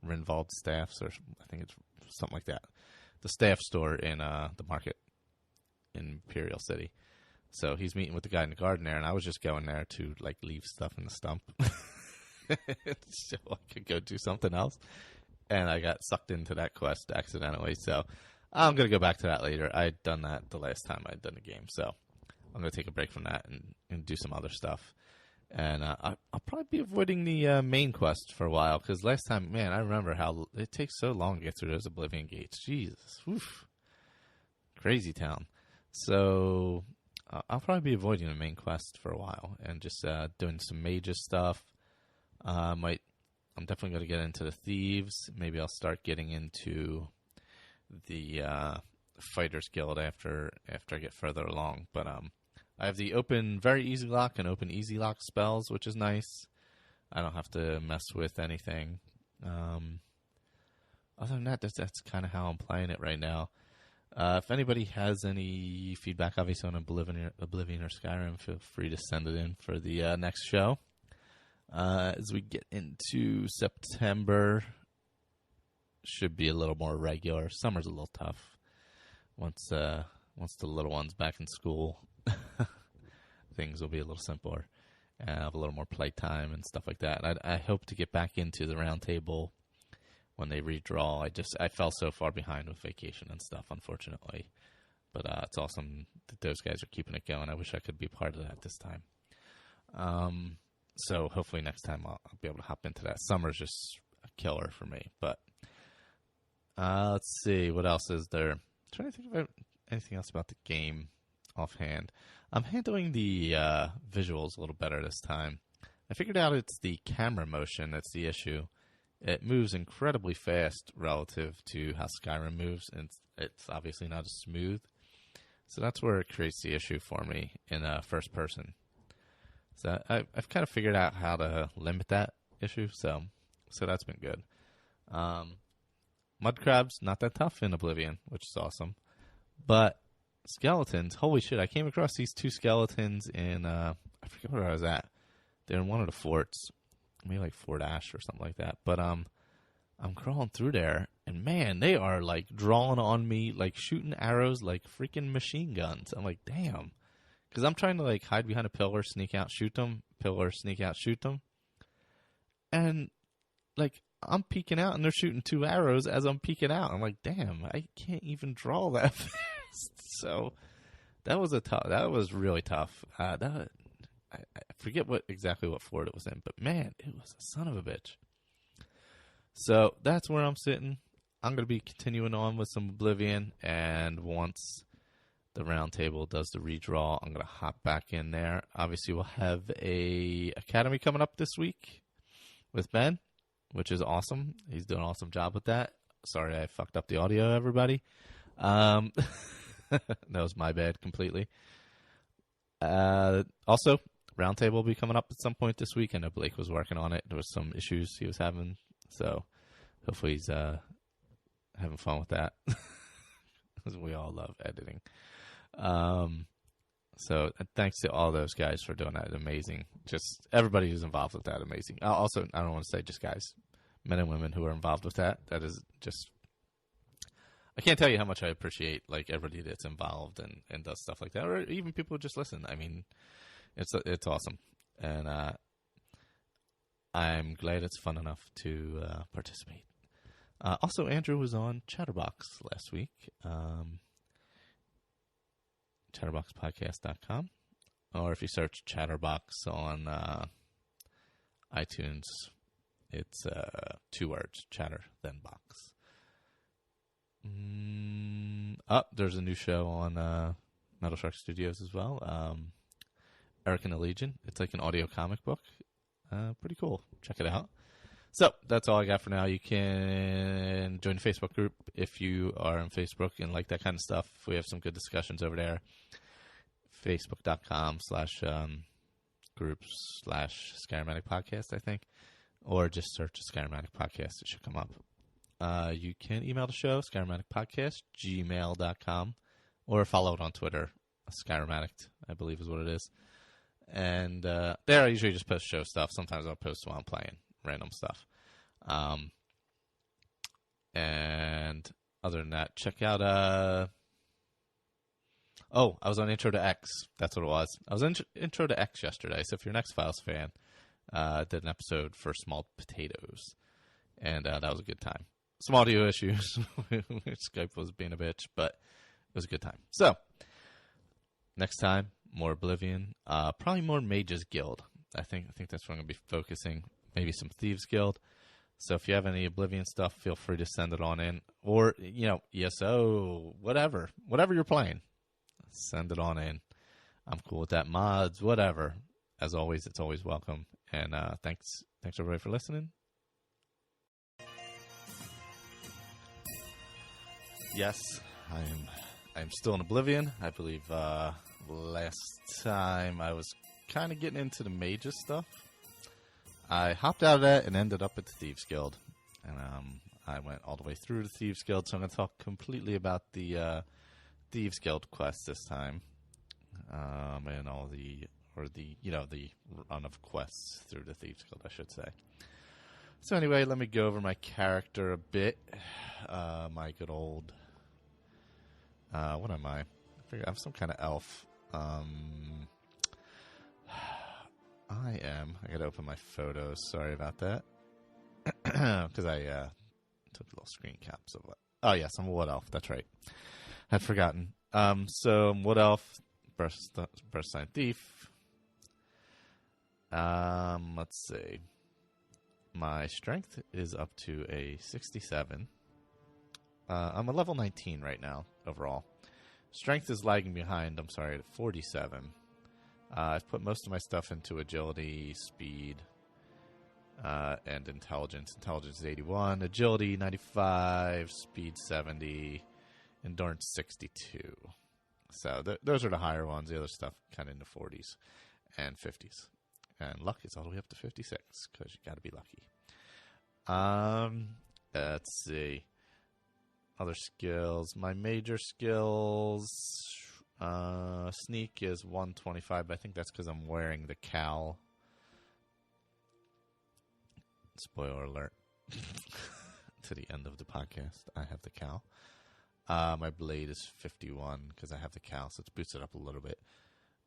Rinvald Staffs, or I think it's something like that. The staff store in the market in Imperial City. So he's meeting with the guy in the garden there, and I was just going there to like leave stuff in the stump so I could go do something else. And I got sucked into that quest accidentally, so I'm going to go back to that later. I'd done that the last time I'd done the game, so I'm going to take a break from that and do some other stuff. And I'll probably be avoiding the main quest for a while, because last time, man, I remember how it takes so long to get through those Oblivion Gates. Jesus. Oof. Crazy town. So I'll probably be avoiding the main quest for a while and just doing some mages stuff. I'm definitely going to get into the Thieves. Maybe I'll start getting into the Fighters Guild after I get further along. But I have the open very easy lock and open easy lock spells, which is nice. I don't have to mess with anything. Other than that, that's kind of how I'm playing it right now. If anybody has any feedback, obviously, on Oblivion or Skyrim, feel free to send it in for the next show. As we get into September, should be a little more regular. Summer's a little tough. Once the little one's back in school, things will be a little simpler. And I'll have a little more playtime and stuff like that. And I hope to get back into the round table when they redraw. I fell so far behind with vacation and stuff, unfortunately. But it's awesome that those guys are keeping it going. I wish I could be part of that this time. So hopefully next time I'll be able to hop into that. Summer's just a killer for me. But let's see, what else is there? I'm trying to think about anything else about the game offhand. I'm handling the visuals a little better this time. I figured out it's the camera motion that's the issue. It moves incredibly fast relative to how Skyrim moves, and it's obviously not as smooth. So that's where it creates the issue for me in first person. So I've kind of figured out how to limit that issue, so that's been good. Mud crabs, not that tough in Oblivion, which is awesome. But skeletons, holy shit, I came across these two skeletons in, I forget where I was at. They're in one of the forts, maybe like Fort Ash or something like that. But I'm crawling through there, and man, they are like drawing on me, like shooting arrows like freaking machine guns. I'm like, damn. Because I'm trying to like hide behind a pillar, sneak out, shoot them. Pillar, sneak out, shoot them. And like I'm peeking out, and they're shooting two arrows as I'm peeking out. I'm like, damn, I can't even draw that fast. So that was really tough. I forget exactly what fort it was in, but man, it was a son of a bitch. So that's where I'm sitting. I'm going to be continuing on with some Oblivion, and once the round table does the redraw, I'm going to hop back in there. Obviously, we'll have a academy coming up this week with Ben, which is awesome. He's doing an awesome job with that. Sorry I fucked up the audio, everybody. That was my bad completely. Also, Roundtable will be coming up at some point this week. I know Blake was working on it. There was some issues he was having, so hopefully he's having fun with that. Because we all love editing. So thanks to all those guys for doing that. Amazing. Just everybody who's involved with that, amazing. Also, I don't want to say just guys, men and women who are involved with that. That is just I can't tell you how much I appreciate like everybody that's involved and does stuff like that, or even people who just listen. I mean, it's awesome, and I'm glad it's fun enough to participate. Also, Andrew was on Chatterbox last week, chatterboxpodcast.com, or if you search Chatterbox on iTunes, it's 2 words, chatter, then box. There's a new show on Metal Shark Studios as well, Eric and the Legion. It's like an audio comic book. Pretty cool. Check it out. So that's all I got for now. You can join the Facebook group if you are on Facebook and like that kind of stuff. We have some good discussions over there. Facebook.com/groups/Skyrim Addict Podcast, I think. Or just search Skyrim Addict Podcast. It should come up. You can email the show, skyrimaddictpodcast@gmail.com, or follow it on Twitter, Skyrim Addict, I believe is what it is. And there I usually just post show stuff. Sometimes I'll post while I'm playing random stuff. And other than that, check out... I was on Intro to X. That's what it was. I was on Intro to X yesterday, so if you're an X-Files fan, I did an episode for Small Potatoes. And that was a good time. Some audio issues. Skype was being a bitch, but it was a good time. So, next time, more Oblivion. Probably more Mages Guild. I think that's where I'm going to be focusing. Maybe some Thieves Guild. So if you have any Oblivion stuff, feel free to send it on in. Or, ESO, whatever. Whatever you're playing, send it on in. I'm cool with that. Mods, whatever. As always, it's always welcome. And thanks everybody for listening. Yes, I'm still in Oblivion. I believe last time I was kind of getting into the mages stuff. I hopped out of that and ended up at the Thieves Guild. And I went all the way through the Thieves Guild, so I'm going to talk completely about the Thieves Guild quest this time. And all the run of quests through the Thieves Guild, I should say. So anyway, let me go over my character a bit. My good old... what am I? I figure I'm some kind of elf. I gotta open my photos. Sorry about that. Because I took little screen caps of what. Oh, yes, I'm a Wood Elf. That's right. I'd forgotten. So, I'm Wood Elf, Burst Sign Thief. Let's see. My strength is up to a 67. I'm a level 19 right now, overall. Strength is lagging behind, at 47. I've put most of my stuff into agility, speed, and intelligence. Intelligence is 81, agility 95, speed 70, endurance 62. So those are the higher ones. The other stuff kind of in the 40s and 50s. And luck is all the way up to 56, because you got to be lucky. Let's see. Other skills. My major skills... sneak is 125, but I think that's because I'm wearing the cowl. Spoiler alert. To the end of the podcast, I have the cowl. My blade is 51 because I have the cowl, so it's boosted up a little bit.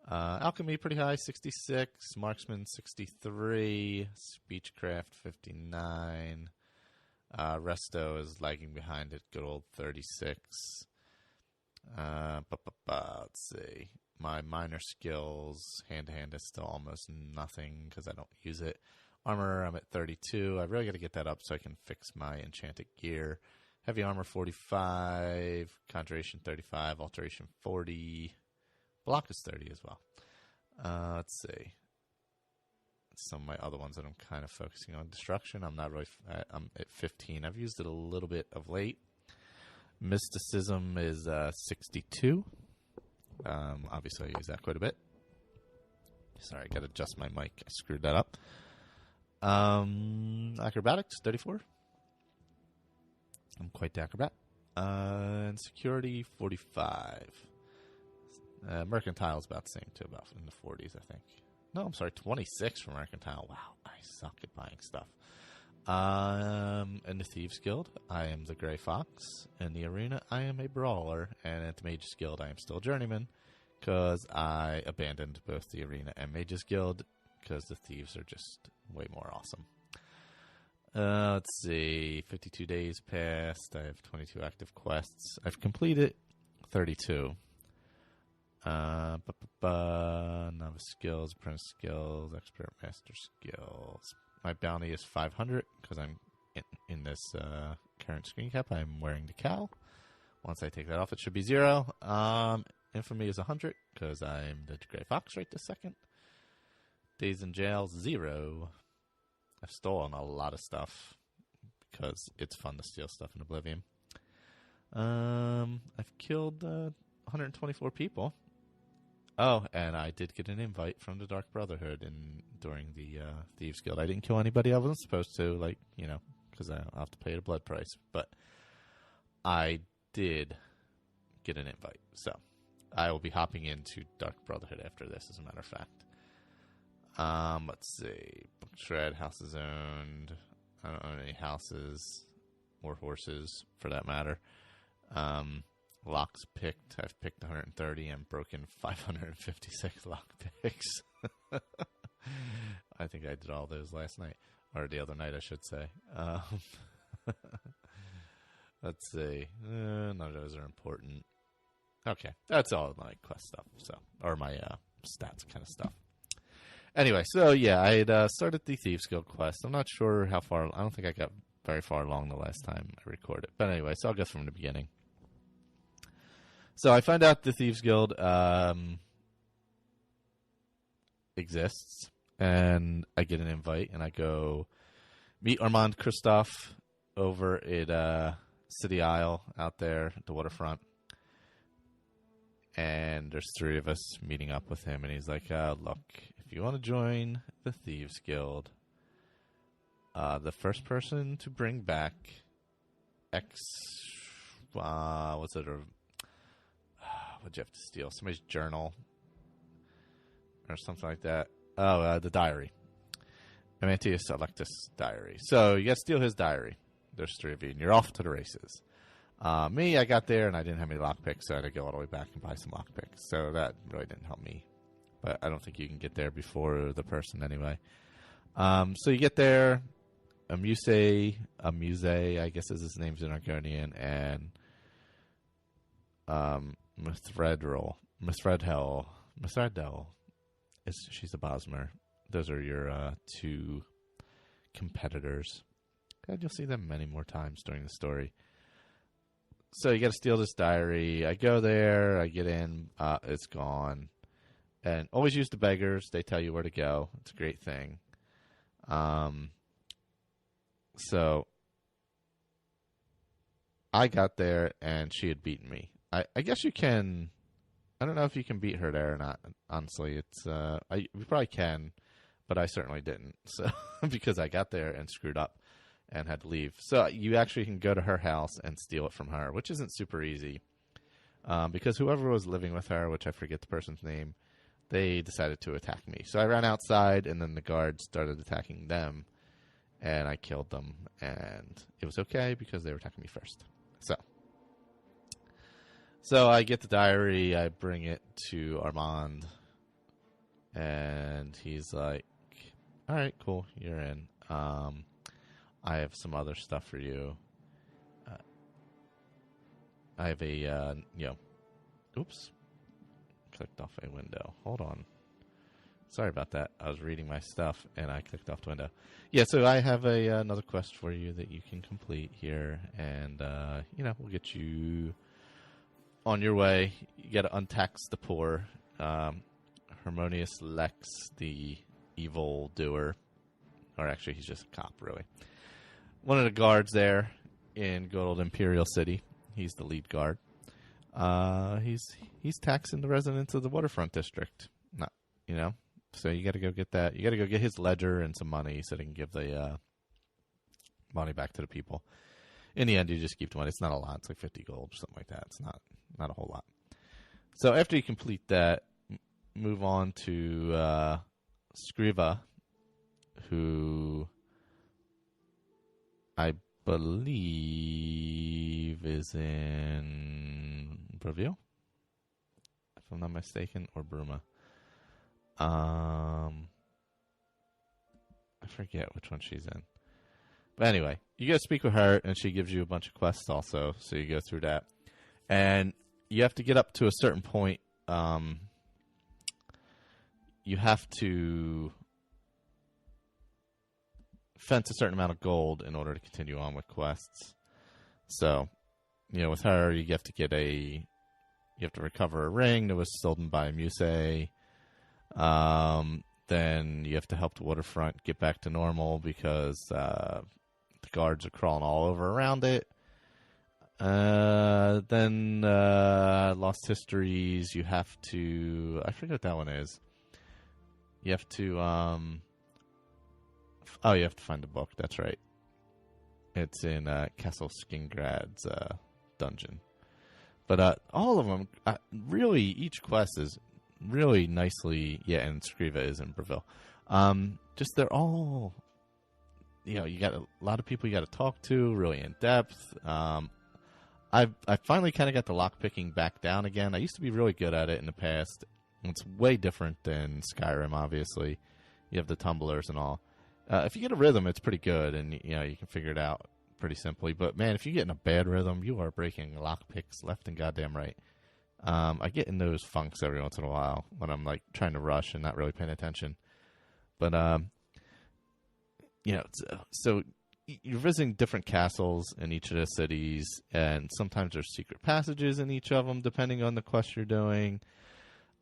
Alchemy pretty high, 66. Marksman 63. Speechcraft 59. Resto is lagging behind at good old 36. Let's see. My minor skills, hand-to-hand is still almost nothing because I don't use it. Armor, I'm at 32. I really got to get that up so I can fix my enchanted gear. Heavy armor, 45. Conjuration, 35. Alteration, 40. Block is 30 as well. Let's see. Some of my other ones that I'm kind of focusing on. Destruction, I'm not really... I'm at 15. I've used it a little bit of late. Mysticism is 62. Obviously, I use that quite a bit. Sorry, I got to adjust my mic. I screwed that up. Acrobatics, 34. I'm quite the acrobat. And security, 45. Mercantile is about the same, too, about in the 40s, I think. No, I'm sorry, 26 for Mercantile. Wow, I suck at buying stuff. In the Thieves Guild, I am the Grey Fox. In the arena, I am a brawler. And at the Mages Guild, I am still Journeyman, because I abandoned both the arena and Mages Guild, because the Thieves are just way more awesome. Let's see. 52 days passed. I have 22 active quests. I've completed 32. Novice skills, apprentice skills, expert master skills. My bounty is 500 because I'm in this current screen cap. I'm wearing the cowl. Once I take that off, it should be 0. Infamy is 100 because I'm the Grey Fox right this second. Days in jail, 0. I've stolen a lot of stuff because it's fun to steal stuff in Oblivion. I've killed 124 people. Oh, and I did get an invite from the Dark Brotherhood during the Thieves Guild. I didn't kill anybody I wasn't supposed to, because I'll have to pay the blood price. But I did get an invite. So I will be hopping into Dark Brotherhood after this, as a matter of fact. Let's see. Book Shred, houses owned. I don't own any houses or horses, for that matter. Locks picked. I've picked 130 and broken 556 lock picks. I think I did all those last night. Or the other night, I should say. Let's see. None of those are important. Okay. That's all my quest stuff. Or my stats kind of stuff. Anyway, so yeah, I had started the Thieves Guild quest. I'm not sure how far. I don't think I got very far along the last time I recorded. But anyway, so I'll go from the beginning. So I find out the Thieves Guild exists, and I get an invite, and I go meet Armand Christophe over at City Isle out there at the waterfront. And there's 3 of us meeting up with him, and he's like, look, if you want to join the Thieves Guild, the first person to bring back what'd you have to steal? Somebody's journal or something like that. Oh, the diary. Amantius Selectus diary. So you got to steal his diary. There's 3 of you, and you're off to the races. Me, I got there, and I didn't have any lockpicks, so I had to go all the way back and buy some lockpicks. So that really didn't help me. But I don't think you can get there before the person anyway. So you get there. Amuse, I guess is his name's in Argonian, and Mithredel, she's a Bosmer. Those are your 2 competitors. And you'll see them many more times during the story. So you got to steal this diary. I go there. I get in. It's gone. And always use the beggars. They tell you where to go. It's a great thing. So I got there, and she had beaten me. I guess you can. I don't know if you can beat her there or not. Honestly, it's we probably can, but I certainly didn't. So because I got there and screwed up and had to leave. So you actually can go to her house and steal it from her, which isn't super easy. Because whoever was living with her, which I forget the person's name, they decided to attack me. So I ran outside, and then the guards started attacking them, and I killed them. And it was okay because they were attacking me first. So I get the diary, I bring it to Armand, and he's like, all right, cool, you're in. I have some other stuff for you. I have a, oops, clicked off a window. Hold on. Sorry about that. I was reading my stuff, and I clicked off the window. Yeah, so I have another quest for you that you can complete here, and, we'll get you on your way. You got to untax the poor. Harmonious Lex, the evil doer, or actually he's just a cop, really. One of the guards there in good old Imperial City. He's the lead guard. He's taxing the residents of the waterfront district. Not, So you got to go get that. You got to go get his ledger and some money so they can give the money back to the people. In the end, you just keep the money. It's not a lot. It's like 50 gold or something like that. It's not a whole lot. So after you complete that, move on to Scriva, who I believe is in Breville, if I'm not mistaken, or Bruma. I forget which one she's in. But anyway, you go speak with her, and she gives you a bunch of quests also, so you go through that. And you have to get up to a certain point. You have to fence a certain amount of gold in order to continue on with quests. So, with her, you have to recover a ring that was stolen by a Muse. Then you have to help the waterfront get back to normal because the guards are crawling all over around it. Then Lost Histories, you have to... I forget what that one is. You have to... you have to find the book. That's right. It's in Castle Skingrad's dungeon. But all of them, really, each quest is really nicely... Yeah, and Scriva is in Breville. Just they're all... you got a lot of people you got to talk to, really in depth. I finally kind of got the lockpicking back down again. I used to be really good at it in the past. It's way different than Skyrim, obviously. You have the tumblers and all. If you get a rhythm, it's pretty good, and you can figure it out pretty simply. But man, if you get in a bad rhythm, you are breaking lockpicks left and goddamn right. I get in those funks every once in a while when I'm like trying to rush and not really paying attention. But so you're visiting different castles in each of the cities, and sometimes there's secret passages in each of them, depending on the quest you're doing.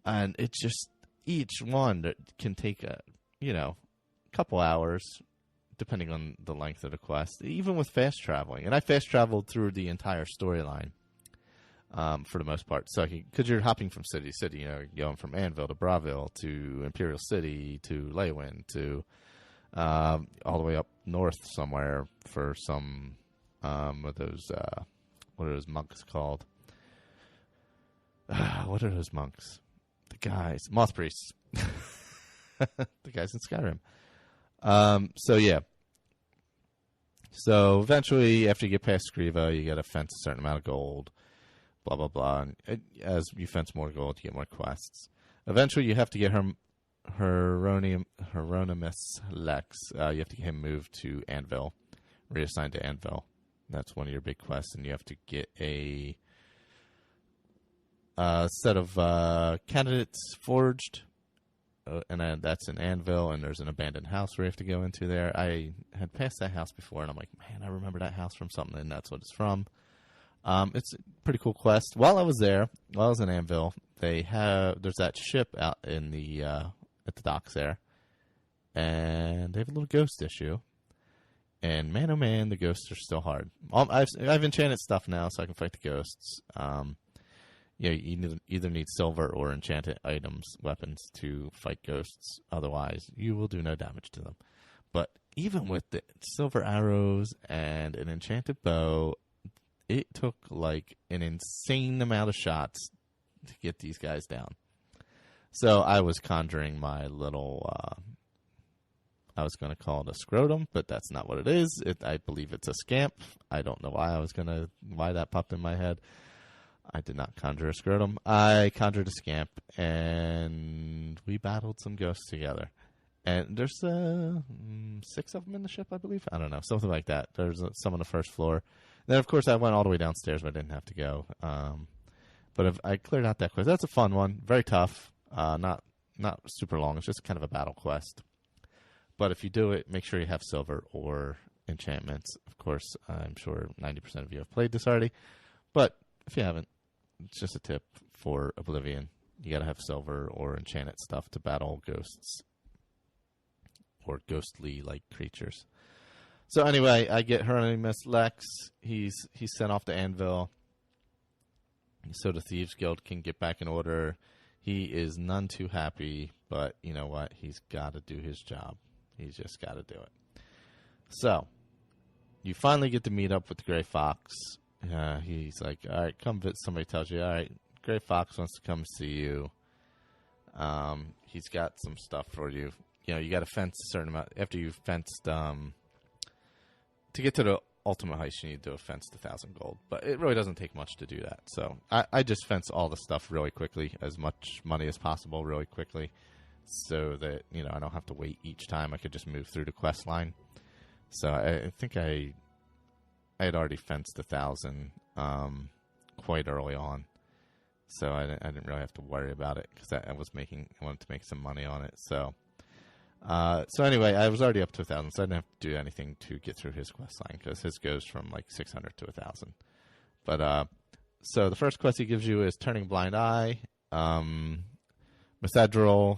And it's just each one that can take a couple hours, depending on the length of the quest, even with fast traveling. And I fast traveled through the entire storyline for the most part. So, because you're hopping from city to city, you're going from Anvil to Braville to Imperial City to Leywind to all the way up north somewhere for some of those, what are those monks called? What are those monks? The guys, moth priests. The guys in Skyrim. So eventually, after you get past Scriva, you got to fence a certain amount of gold, blah, blah, blah. And as you fence more gold, you get more quests. Eventually, you have to get Hieronymus Lex. You have to get him moved to Anvil, reassigned to Anvil. That's one of your big quests, and you have to get a set of candidates forged. And that's in Anvil, and there's an abandoned house where you have to go into there. I had passed that house before, and I'm like, man, I remember that house from something, and that's what it's from. It's a pretty cool quest. While I was there, while I was in Anvil, there's that ship out in the at the docks there, and they have a little ghost issue. And man, oh man, the ghosts are still hard. I've enchanted stuff now, so I can fight the ghosts. You either need silver or enchanted items, weapons, to fight ghosts. Otherwise, you will do no damage to them. But even with the silver arrows and an enchanted bow, it took like an insane amount of shots to get these guys down. So I was conjuring my little... I was going to call it a scrotum, but that's not what it is. I believe it's a scamp. I don't know why that popped in my head. I did not conjure a scrotum. I conjured a scamp, and we battled some ghosts together. And there's 6 of them in the ship, I believe. I don't know, something like that. There's some on the first floor. Then, of course, I went all the way downstairs, but I didn't have to go. But I cleared out that quest. That's a fun one. Very tough. Not super long. It's just kind of a battle quest. But if you do it, make sure you have silver or enchantments. Of course, I'm sure 90% of you have played this already. But if you haven't, it's just a tip for Oblivion. You got to have silver or enchanted stuff to battle ghosts or ghostly-like creatures. So anyway, I get Hieronymus Lex. He's sent off to Anvil so the Thieves Guild can get back in order. He is none too happy, but you know what? He's got to do his job. He's just got to do it. So you finally get to meet up with the Gray Fox. He's like, all right, come visit. Somebody tells you, all right, Gray Fox wants to come see you. He's got some stuff for you. You got to fence a certain amount. After you've fenced to to get to the ultimate heist, you need to fence the 1,000 gold. But it really doesn't take much to do that. So I just fence all the stuff really quickly, as much money as possible really quickly, so that, you know, I don't have to wait each time. I could just move through the quest line. So I think I had already fenced 1,000 quite early on. So I didn't really have to worry about it because I wanted to make some money on it. So anyway, I was already up to 1,000, so I didn't have to do anything to get through his quest line because his goes from like 600 to 1,000. But so the first quest he gives you is Turning Blind Eye, Methedral,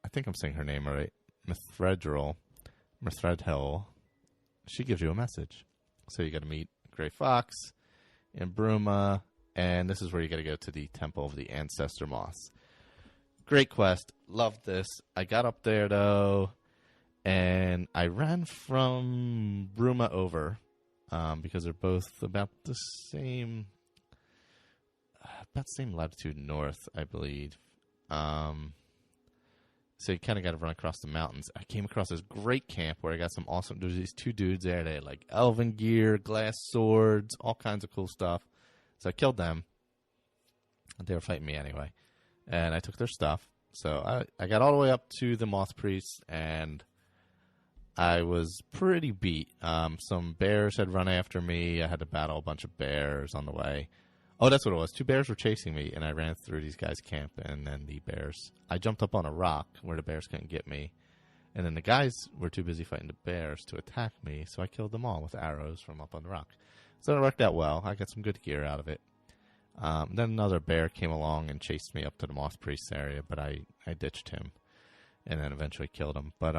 I think I'm saying her name right, Methedral, she gives you a message. So you got to meet Gray Fox in Bruma, and this is where you got to go to the Temple of the Ancestor Moths. Great quest. Loved this. I got up there, though, and I ran from Bruma over because they're both about the same latitude north, I believe. So you kind of got to run across the mountains. I came across this great camp where I got some awesome... There's these two dudes there. They had, like, elven gear, glass swords, all kinds of cool stuff. So I killed them. They were fighting me anyway. And I took their stuff. So I got all the way up to the Moth Priest, and I was pretty beat. Some bears had run after me. I had to battle a bunch of bears on the way. Oh, that's what it was. 2 bears were chasing me, and I ran through these guys' camp, and then the bears... I jumped up on a rock where the bears couldn't get me, and then the guys were too busy fighting the bears to attack me, so I killed them all with arrows from up on the rock. So it worked out well. I got some good gear out of it. Then another bear came along and chased me up to the Moth Priest's area, but I ditched him, and then eventually killed him. But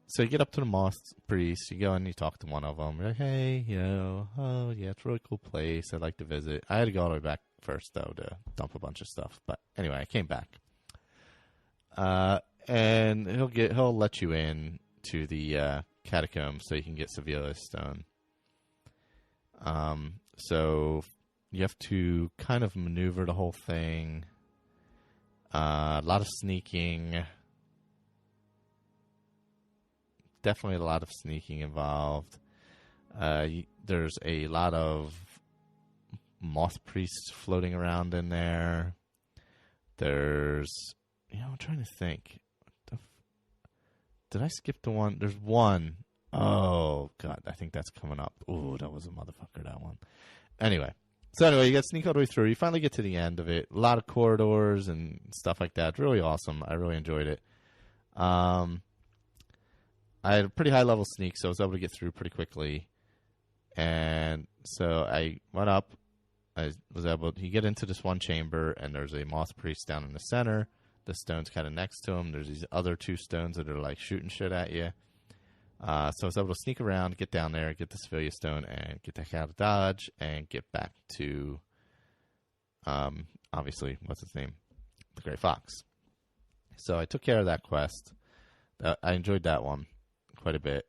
so you get up to the Moth Priest, you go and you talk to one of them. You're like, hey, you know, oh, yeah, it's a really cool place. I'd like to visit. I had to go all the way back first, though, to dump a bunch of stuff. But anyway, I came back. And he'll let you in to the catacombs so you can get Sevilla's Stone. So you have to kind of maneuver the whole thing. A lot of sneaking. Definitely a lot of sneaking involved. There's a lot of Moth Priests floating around in there. There's, I'm trying to think. Did I skip the one? There's one. Oh, God, I think that's coming up. Ooh, that was a motherfucker, that one. Anyway, you got to sneak all the way through. You finally get to the end of it. A lot of corridors and stuff like that. It's really awesome. I really enjoyed it. I had a pretty high level sneak, so I was able to get through pretty quickly. And so I went up. I was able to get into this one chamber, and there's a Moth Priest down in the center. The stone's kind of next to him. There's these other 2 stones that are like shooting shit at you. So I was able to sneak around, get down there, get the Sevilla's Stone, and get the heck out of Dodge, and get back to, obviously, what's his name? The Gray Fox. So I took care of that quest. I enjoyed that one quite a bit.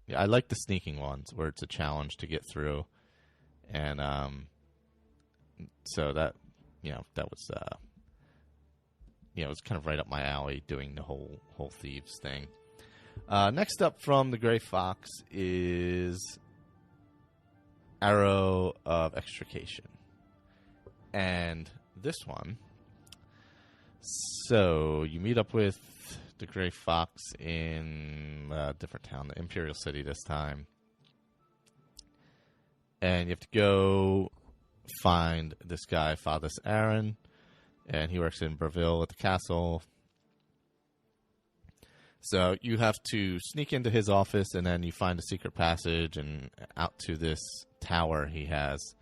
Yeah, I like the sneaking ones where it's a challenge to get through. And so that, that was, it was kind of right up my alley doing the whole thieves thing. Next up from the Gray Fox is Arrow of Extrication. And this one, so you meet up with the Gray Fox in a different town, the Imperial City this time. And you have to go find this guy, Fathers Aaron, and he works in Breville at the castle. So you have to sneak into his office, and then you find a secret passage and out to this tower he has.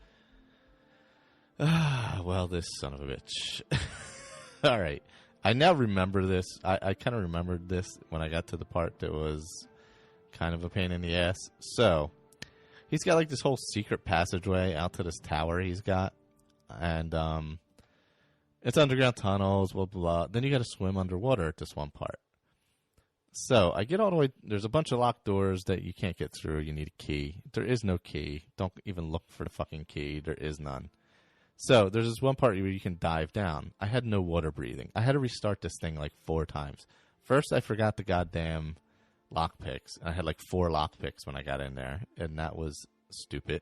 Well, this son of a bitch. All right. I now remember this. I kind of remembered this when I got to the part that was kind of a pain in the ass. So he's got like this whole secret passageway out to this tower he's got. And it's underground tunnels, blah, blah, blah. Then you got to swim underwater at this one part. So I get all the way. There's a bunch of locked doors that you can't get through. You need a key. There is no key. Don't even look for the fucking key. There is none. So there's this one part where you can dive down. I had no water breathing. I had to restart this thing like 4 times. First, I forgot the goddamn lockpicks. I had like 4 lockpicks when I got in there, and that was stupid.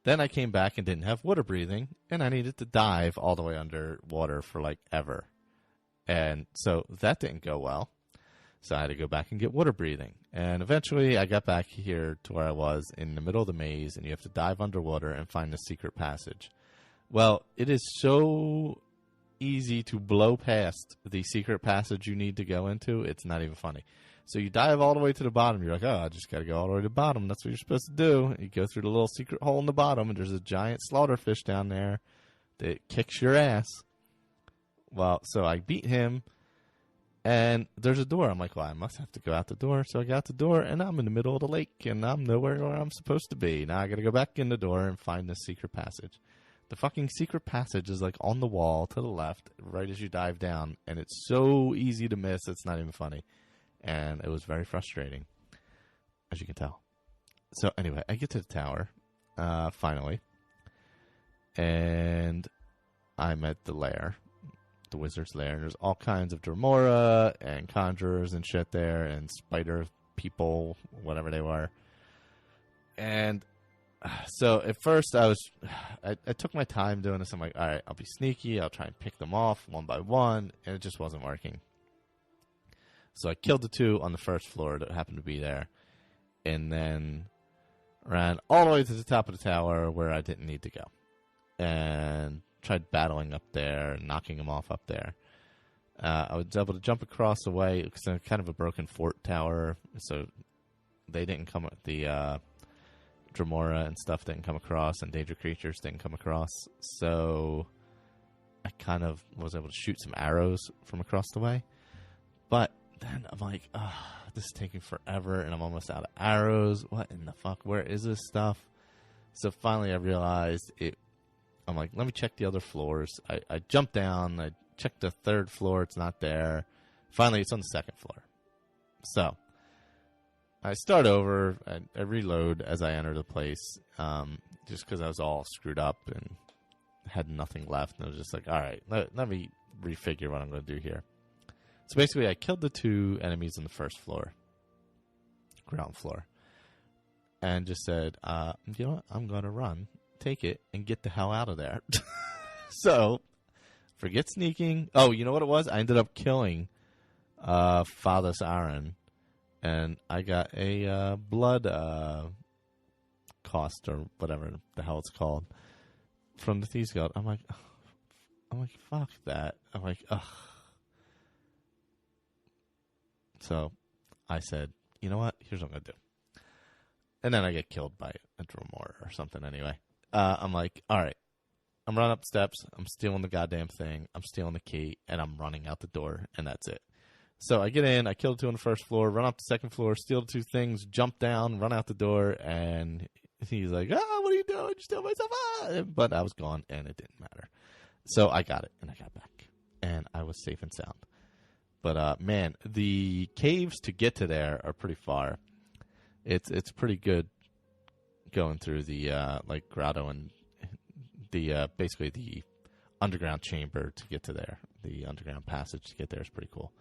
Then I came back and didn't have water breathing, and I needed to dive all the way underwater for like ever. And so that didn't go well. So I had to go back and get water breathing. And eventually I got back here to where I was in the middle of the maze, and you have to dive underwater and find the secret passage. Well, it is so easy to blow past the secret passage you need to go into. It's not even funny. So you dive all the way to the bottom. You're like, oh, I just got to go all the way to the bottom. That's what you're supposed to do. You go through the little secret hole in the bottom, and there's a giant slaughterfish down there that kicks your ass. Well, so I beat him, and there's a door. I'm like, well, I must have to go out the door. So I got out the door, and I'm in the middle of the lake, and I'm nowhere where I'm supposed to be. Now I got to go back in the door and find the secret passage. The fucking secret passage is like on the wall to the left, right as you dive down, and it's so easy to miss, it's not even funny. And it was very frustrating, as you can tell. So anyway, I get to the tower, finally, and I'm at the lair, the wizard's lair, and there's all kinds of Dremora and conjurers and shit there, and spider people, whatever they were. And so at first I took my time doing this. I'm like, all right, I'll be sneaky. I'll try and pick them off one by one, and it just wasn't working. So I killed the 2 on the first floor that happened to be there, and then ran all the way to the top of the tower where I didn't need to go, and tried battling up there and knocking them off up there. I was able to jump across the way because it's kind of a broken fort tower, so they didn't come. The Dremora and stuff didn't come across, and danger creatures didn't come across. So I kind of was able to shoot some arrows from across the way, but then I'm like, this is taking forever, and I'm almost out of arrows. What in the fuck? Where is this stuff? So finally I realized it. I'm like, let me check the other floors. I jumped down. I checked the 3rd floor. It's not there. Finally, it's on the 2nd floor. So I start over. I reload as I enter the place, just because I was all screwed up and had nothing left. And I was just like, all right, let me refigure what I'm going to do here. So basically, I killed the 2 enemies on the 1st floor, ground floor, and just said, you know what? I'm going to run, take it, and get the hell out of there. So, forget sneaking. Oh, you know what it was? I ended up killing Father Aaron, and I got a blood cost or whatever the hell it's called from the Thieves Guild. I'm like, fuck that. I'm like, ugh. So I said, you know what? Here's what I'm going to do. And then I get killed by a Dremora or something anyway. I'm like, all right. I'm running up steps. I'm stealing the goddamn thing. I'm stealing the key. And I'm running out the door. And that's it. So I get in. I kill the 2 on the 1st floor. Run up the 2nd floor. Steal the 2 things. Jump down. Run out the door. And he's like, what are you doing? You steal my stuff. But I was gone. And it didn't matter. So I got it. And I got back. And I was safe and sound. But, man, the caves to get to there are pretty far. It's pretty good going through the, like, grotto and the, basically the underground chamber to get to there. The underground passage to get there is pretty cool.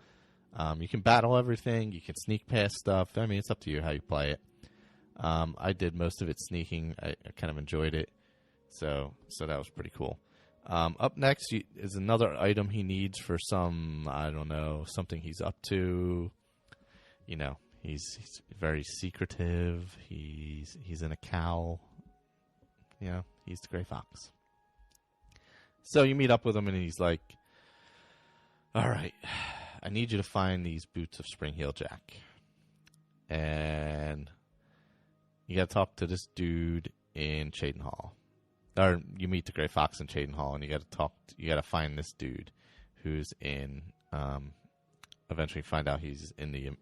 You can battle everything. You can sneak past stuff. I mean, it's up to you how you play it. I did most of it sneaking. I kind of enjoyed it. So that was pretty cool. Up next is another item he needs for some, I don't know, something he's up to. You know, he's very secretive. He's in a cowl. You know, he's the Gray Fox. So you meet up with him, and he's like, all right, I need you to find these boots of Spring Heel Jack. And you got to talk to this dude in Cheydinhal. Or you meet the Gray Fox in Cheydinhal, and you got to find this dude who's in, eventually find out he's in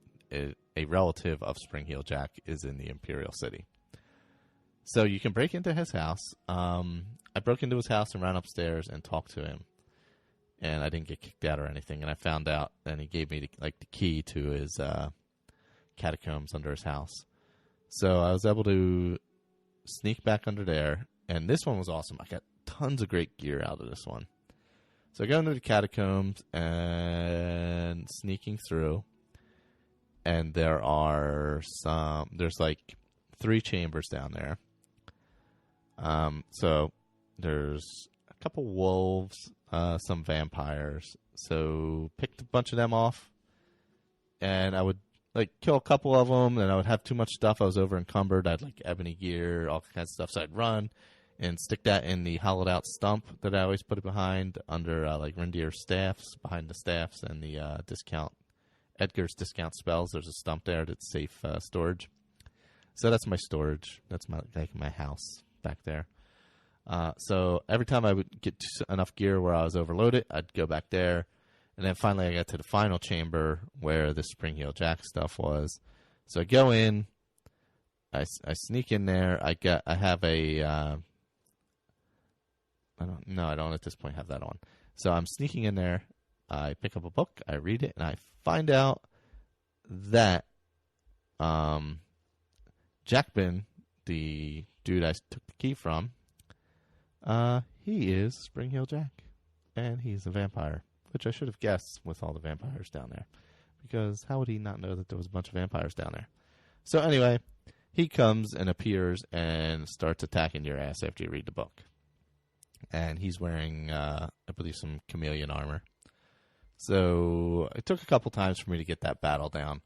a relative of Spring Heel Jack is in the Imperial City. So you can break into his house. I broke into his house and ran upstairs and talked to him. And I didn't get kicked out or anything. And I found out, and he gave me the key to his catacombs under his house. So I was able to sneak back under there. And this one was awesome. I got tons of great gear out of this one. So I go into the catacombs and sneaking through. and there's like 3 chambers down there. So there's a couple wolves, some vampires. So picked a bunch of them off, and I would like kill a couple of them, and I would have too much stuff. I was over encumbered. I had like ebony gear, all kinds of stuff. So I'd run and stick that in the hollowed out stump that I always put it behind under like reindeer staffs, behind the staffs, and the Edgar's discount spells. There's a stump there that's safe storage. So that's my storage. That's my house back there. So every time I would get enough gear where I was overloaded, I'd go back there. And then finally I got to the final chamber where the Spring Heel Jack stuff was. So I go in, I sneak in there. I have a, I don't at this point have that on. So I'm sneaking in there. I pick up a book, I read it, and I find out that Jackman, the dude I took the key from, he is Spring Heel Jack, and he's a vampire, which I should have guessed with all the vampires down there, because how would he not know that there was a bunch of vampires down there? So anyway, he comes and appears and starts attacking your ass after you read the book. And he's wearing, I believe, some chameleon armor. So it took a couple times for me to get that battle down.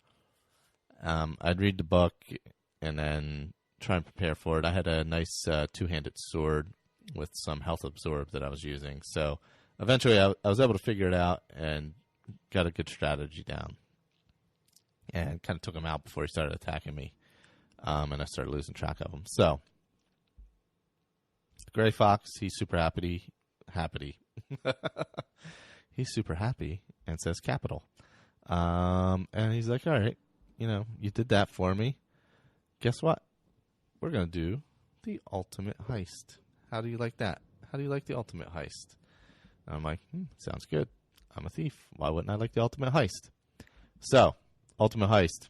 I'd read the book and then try and prepare for it. I had a nice two-handed sword with some health absorb that I was using. So eventually I was able to figure it out and got a good strategy down. And kind of took him out before he started attacking me. And I started losing track of him. So Gray Fox, he's super happy. He's super happy and says capital. And he's like, all right, you did that for me. Guess what? We're going to do the ultimate heist. How do you like that? How do you like the ultimate heist? And I'm like, sounds good. I'm a thief. Why wouldn't I like the ultimate heist? So, ultimate heist.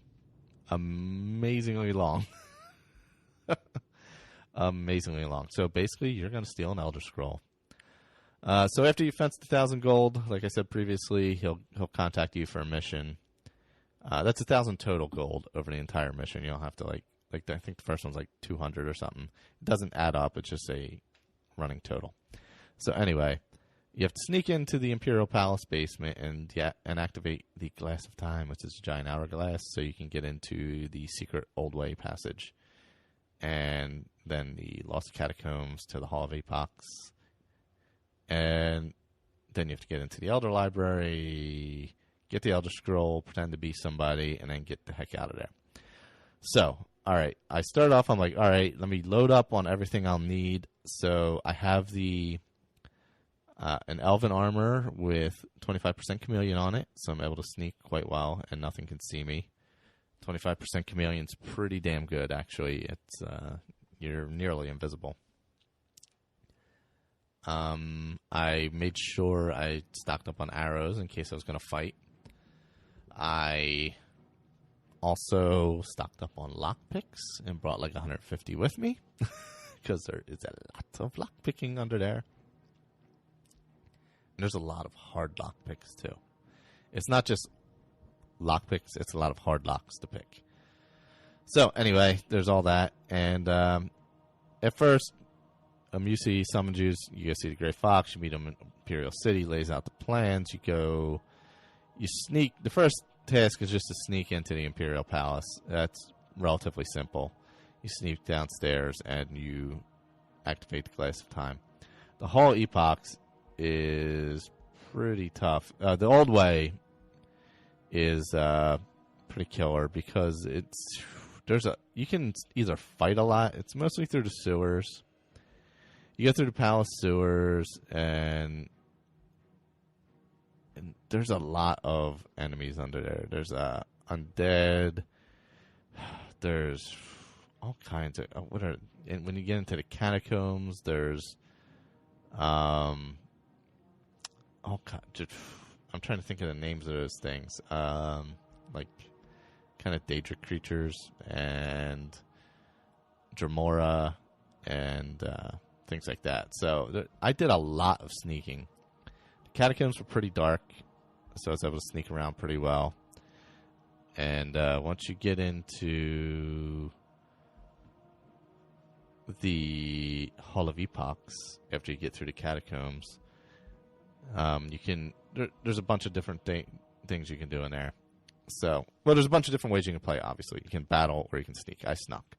Amazingly long. Amazingly long. So basically, you're going to steal an Elder Scroll. So after you fence 1,000 gold, like I said previously, he'll contact you for a mission. That's 1,000 total gold over the entire mission. You don't have to like I think the first one's like 200 or something. It doesn't add up. It's just a running total. So anyway, you have to sneak into the Imperial Palace basement and activate the Glass of Time, which is a giant hourglass, so you can get into the secret Old Way passage. And then the Lost Catacombs to the Hall of Apox. And then you have to get into the Elder Library, get the Elder Scroll, pretend to be somebody, and then get the heck out of there. So, all right, I start off, I'm like, all right, let me load up on everything I'll need. So I have an elven armor with 25% chameleon on it, so I'm able to sneak quite well, and nothing can see me. 25% chameleon's pretty damn good, actually. It's you're nearly invisible. I made sure I stocked up on arrows in case I was going to fight. I also stocked up on lockpicks and brought like 150 with me because there is a lot of lockpicking under there. And there's a lot of hard lockpicks too. It's not just lockpicks, it's a lot of hard locks to pick. So anyway, there's all that. And at first, Musi summons you. You go see the Gray Fox. You meet him in Imperial City. Lays out the plans. You sneak. The first task is just to sneak into the Imperial Palace. That's relatively simple. You sneak downstairs and you activate the Glass of Time. The Hall of Apox is pretty tough. The Old Way is pretty killer because you can either fight a lot. It's mostly through the sewers. You go through the palace sewers, and there's a lot of enemies under there. There's undead. There's all kinds of and when you get into the catacombs, there's all kinds. I'm trying to think of the names of those things. Like kind of Daedric creatures and Dremora and things like that. So I did a lot of sneaking. The catacombs were pretty dark, so I was able to sneak around pretty well. And once you get into the Hall of Epochs, after you get through the catacombs, you can. There's a bunch of different things you can do in there. So, well, there's a bunch of different ways you can play. Obviously, you can battle or you can sneak. I snuck.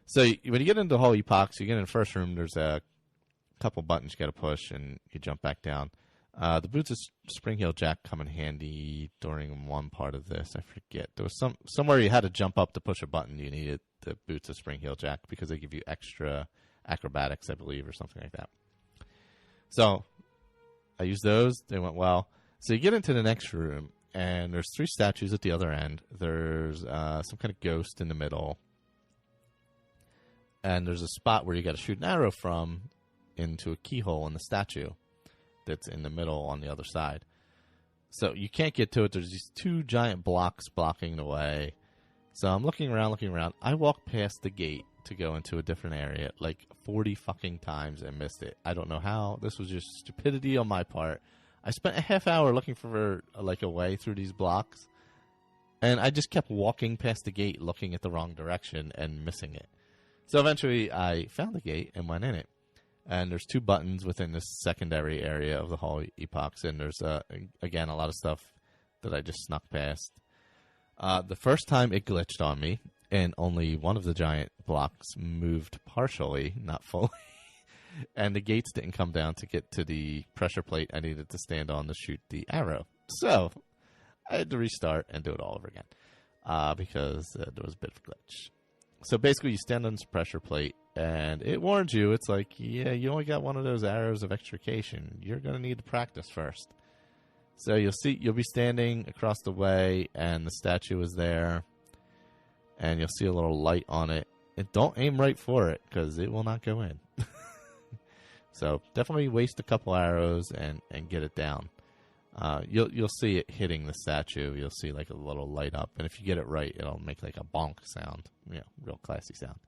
So when you get into the Hall of Epochs, you get in the first room. There's a couple buttons you got to push, and you jump back down. The boots of Spring Heel Jack come in handy during one part of this. I forget. There was somewhere you had to jump up to push a button. You needed the boots of Spring Heel Jack because they give you extra acrobatics, I believe, or something like that. So I used those. They went well. So you get into the next room, and there's 3 statues at the other end. There's some kind of ghost in the middle. And there's a spot where you got to shoot an arrow from into a keyhole in the statue that's in the middle on the other side. So you can't get to it. There's these 2 giant blocks blocking the way. So I'm looking around. I walked past the gate to go into a different area like 40 fucking times and missed it. I don't know how. This was just stupidity on my part. I spent a half hour looking for like a way through these blocks. And I just kept walking past the gate looking at the wrong direction and missing it. So eventually I found the gate and went in it. And there's 2 buttons within this secondary area of the Hall of Epochs. And there's, again, a lot of stuff that I just snuck past. The first time it glitched on me, and only one of the giant blocks moved partially, not fully. And the gates didn't come down to get to the pressure plate I needed to stand on to shoot the arrow. So I had to restart and do it all over again because there was a bit of a glitch. So basically, you stand on this pressure plate, and it warns you. It's like, yeah, you only got one of those arrows of extrication. You're going to need to practice first. So you'll be standing across the way, and the statue is there, and you'll see a little light on it. And don't aim right for it, because it will not go in. So definitely waste a couple arrows and get it down. You'll see it hitting the statue. You'll see like a little light up, and if you get it right, it'll make like a bonk sound. Real classy sound.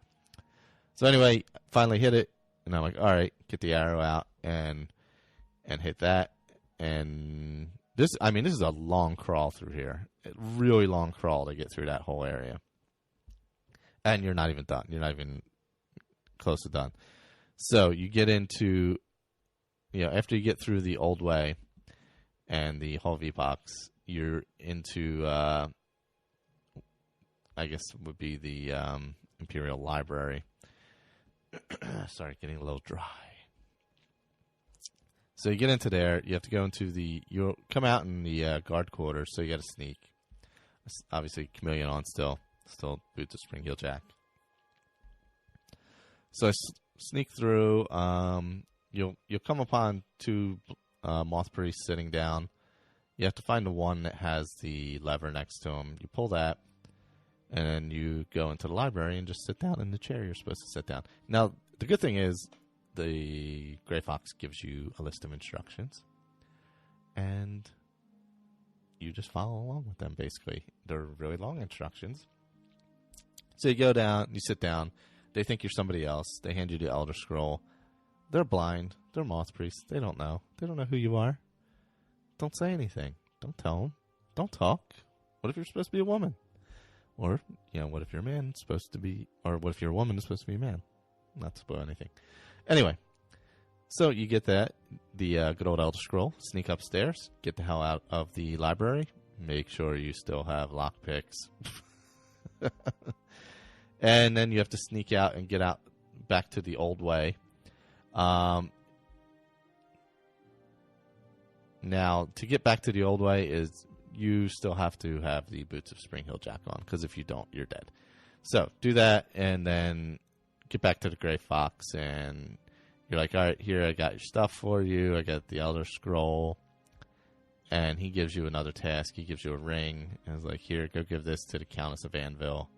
So anyway, finally hit it, and I'm like, all right, get the arrow out and hit that. And this is a long crawl through here, a really long crawl to get through that whole area. And you're not even done. You're not even close to done. So you get into, after you get through the old way and the Hall of Epochs, you're into, I guess would be the Imperial Library. Sorry, getting a little dry. So you get into there. You have to go into you'll come out in the guard quarters, so you got to sneak. Obviously, chameleon on still boots of Spring Heel Jack. So I sneak through. You'll come upon 2 moth priests sitting down. You have to find the one that has the lever next to him. You pull that, and then you go into the library and just sit down in the chair you're supposed to sit down. Now, the good thing is the Gray Fox gives you a list of instructions, and you just follow along with them, basically. They're really long instructions. So you go down, you sit down. They think you're somebody else. They hand you the Elder Scroll. They're blind. They're moth priests. They don't know. They don't know who you are. Don't say anything. Don't tell them. Don't talk. What if you're supposed to be a woman? Or, what if you're a man supposed to be, or what if you're a woman is supposed to be a man? Not to spoil anything. Anyway, so you get that, the good old Elder Scroll, sneak upstairs, get the hell out of the library, make sure you still have lockpicks. And then you have to sneak out and get out back to the old way. Now, to get back to the old way is you still have to have the boots of Spring Heel Jack on, because if you don't, you're dead. So do that, and then get back to the Gray Fox, and you're like, all right, here, I got your stuff for you. I got the Elder Scroll. And he gives you another task. He gives you a ring, and he's like, here, go give this to the Countess of Anvil.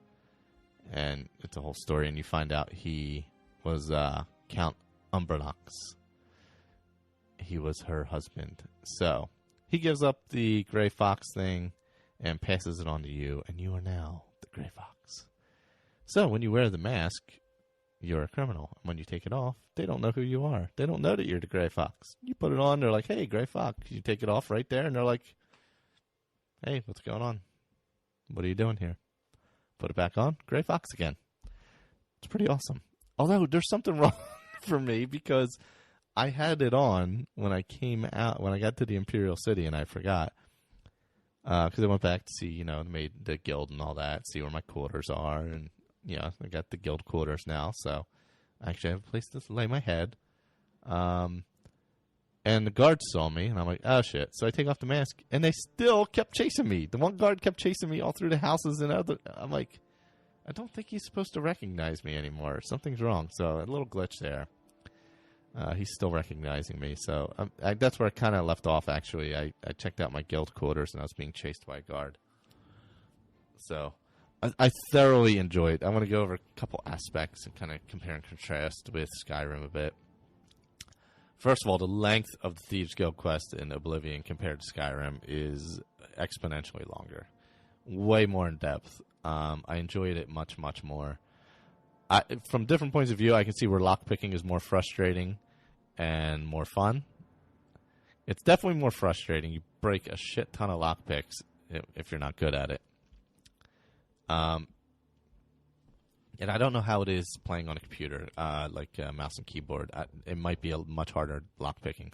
And it's a whole story, and you find out he was Count Umbernox. He was her husband. So he gives up the Gray Fox thing and passes it on to you, and you are now the Gray Fox. So when you wear the mask, you're a criminal. And when you take it off, they don't know who you are. They don't know that you're the Gray Fox. You put it on, they're like, hey, Gray Fox. You take it off right there, and they're like, hey, what's going on? What are you doing here? Put it back on. Gray Fox again. It's pretty awesome. Although there's something wrong for me because I had it on when I came out, when I got to the Imperial City, and I forgot. Because I went back to see, made the guild and all that, see where my quarters are. And, I got the guild quarters now. So I actually have a place to lay my head. And the guards saw me, and I'm like, oh, shit. So I take off the mask, and they still kept chasing me. The one guard kept chasing me all through the houses and other. I'm like, I don't think he's supposed to recognize me anymore. Something's wrong. So a little glitch there. He's still recognizing me. So that's where I kind of left off, actually. I checked out my guild quarters, and I was being chased by a guard. So I thoroughly enjoyed. I want to go over a couple aspects and kind of compare and contrast with Skyrim a bit. First of all, the length of the Thieves Guild quest in Oblivion compared to Skyrim is exponentially longer. Way more in depth. I enjoyed it much, much more. From different points of view, I can see where lockpicking is more frustrating and more fun. It's definitely more frustrating. You break a shit ton of lockpicks if you're not good at it. And I don't know how it is playing on a computer, like mouse and keyboard. It might be a much harder lockpicking.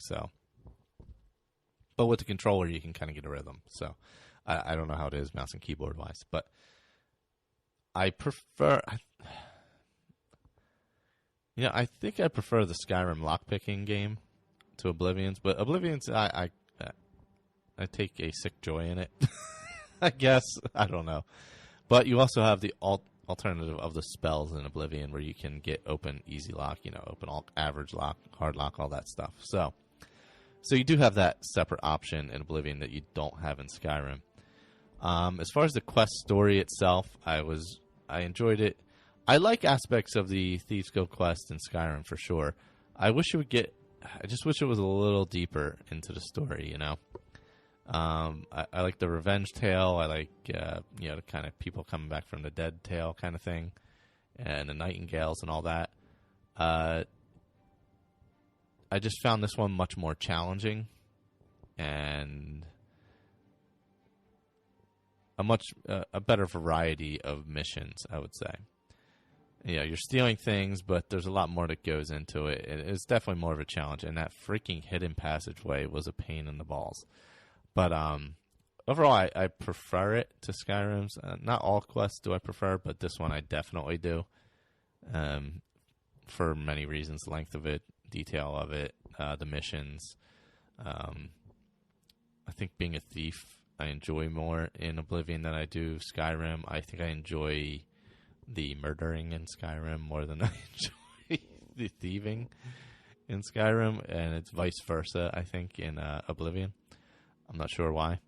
But with the controller, you can kind of get a rhythm. So I don't know how it is mouse and keyboard wise, but I prefer. I think I prefer the Skyrim lockpicking game to Oblivion's, but Oblivion's, I take a sick joy in it. I guess. I don't know. But you also have the alternative of the spells in Oblivion where you can get open easy lock, open average lock, hard lock, all that stuff. So you do have that separate option in Oblivion that you don't have in Skyrim. As far as the quest story itself, I enjoyed it. I like aspects of the Thieves Guild quest in Skyrim for sure. I just wish it was a little deeper into the story, I like the revenge tale. I like, the kind of people coming back from the dead tale kind of thing. And the nightingales and all that. I just found this one much more challenging. And a better variety of missions, I would say. You're stealing things, but there's a lot more that goes into it. It's definitely more of a challenge, and that freaking hidden passageway was a pain in the balls. But overall, I prefer it to Skyrim's. Not all quests do I prefer, but this one I definitely do. For many reasons, length of it, detail of it, the missions. I think being a thief, I enjoy more in Oblivion than I do Skyrim. I think I enjoy the murdering in Skyrim more than I enjoy the thieving in Skyrim, and it's vice versa, I think, in Oblivion. I'm not sure why.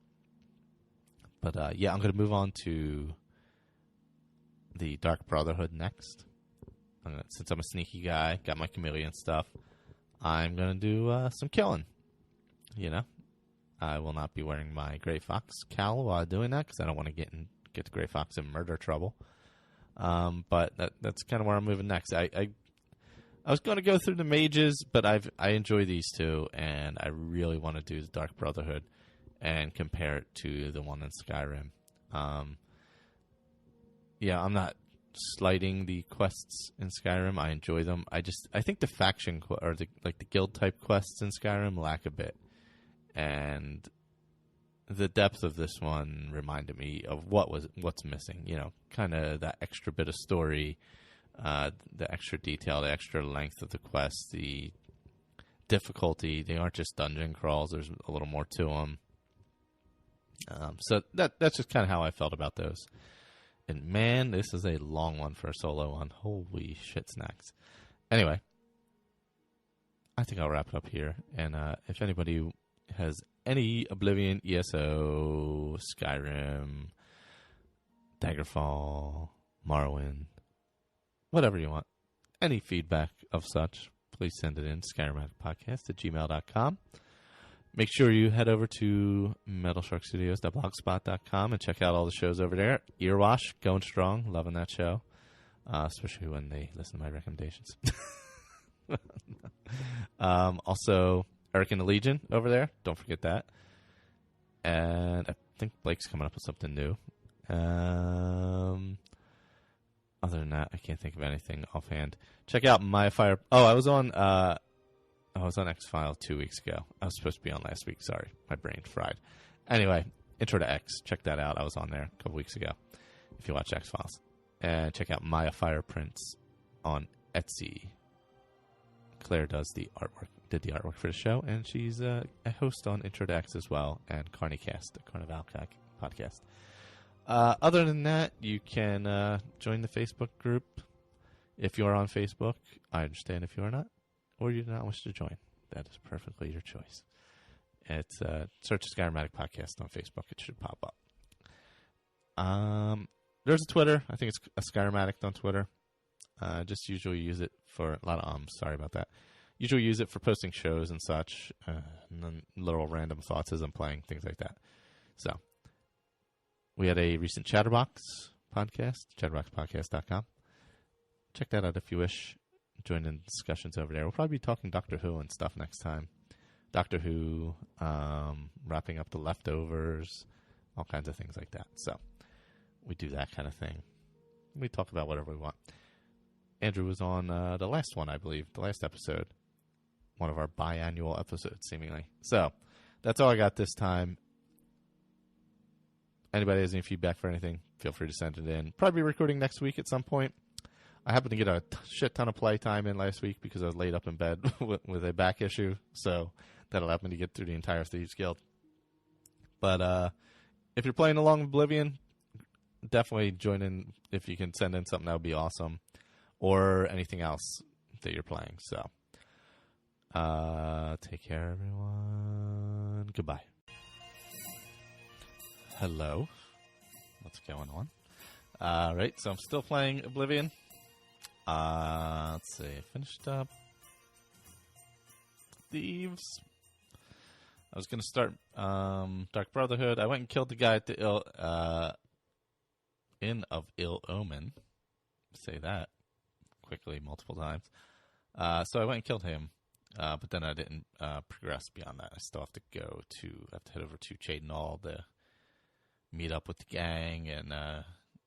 But, I'm going to move on to the Dark Brotherhood next. Since I'm a sneaky guy, got my chameleon stuff, I'm going to do some killing. I will not be wearing my Gray Fox cowl while doing that because I don't want to get the Gray Fox in murder trouble. But that's kind of where I'm moving next. I was going to go through the mages, but I enjoy these two, and I really want to do the Dark Brotherhood and compare it to the one in Skyrim. I'm not slighting the quests in Skyrim. I enjoy them. I think the faction or the guild type quests in Skyrim lack a bit, and the depth of this one reminded me of what's missing. Kind of that extra bit of story, the extra detail, the extra length of the quest, the difficulty. They aren't just dungeon crawls. There's a little more to them. So that's just kind of how I felt about those. And man, this is a long one for a solo one. Holy shit snacks. Anyway, I think I'll wrap it up here. And if anybody has any Oblivion, ESO, Skyrim, Daggerfall, Morrowind, whatever you want, any feedback of such, please send it in skyrimaddictpodcast@gmail.com. Make sure you head over to metalsharkstudios.blogspot.com and check out all the shows over there. Earwash, going strong, loving that show, especially when they listen to my recommendations. Also, Eric and the Legion over there. Don't forget that. And I think Blake's coming up with something new. Other than that, I can't think of anything offhand. Check out My Fire. Oh, I was on X-File 2 weeks ago. I was supposed to be on last week. Sorry, my brain fried. Anyway, Intro to X. Check that out. I was on there a couple weeks ago. If you watch X-Files, and check out Maya Fire Prints on Etsy. Claire did the artwork for the show, and she's a host on Intro to X as well, and CarneyCast, the Carnival podcast. Other than that, you can join the Facebook group if you are on Facebook. I understand if you are not, or you do not wish to join. That is perfectly your choice. It's search Skyrim Addict podcast on Facebook. It should pop up. There's a Twitter. I think it's a Skyrim Addict on Twitter. Just usually use it for a lot of sorry about that. Usually use it for posting shows and such, and then little random thoughts as I'm playing, things like that. So, we had a recent Chatterbox podcast, chatterboxpodcast.com. Check that out if you wish. Join in discussions over there. We'll probably be talking Doctor Who and stuff next time. Doctor Who, wrapping up The Leftovers, all kinds of things like that. So, we do that kind of thing. We talk about whatever we want. Andrew was on the last one, I believe, the last episode. One of our biannual episodes, seemingly. So, that's all I got this time. Anybody has any feedback for anything, feel free to send it in. Probably recording next week at some point. I happened to get a shit ton of play time in last week because I was laid up in bed with a back issue. So, that allowed me to get through the entire Thieves Guild. But if you're playing along with Oblivion, definitely join in. If you can send in something, that would be awesome. Or anything else that you're playing. So, take care, everyone. Goodbye. Hello. What's going on? Right, so I'm still playing Oblivion. Let's see. Finished up Thieves. I was going to start Dark Brotherhood. I went and killed the guy at the Inn of Ill Omen. Say that quickly multiple times. So I went and killed him. But then I didn't progress beyond that. I still have to head over to Chadenall to meet up with the gang and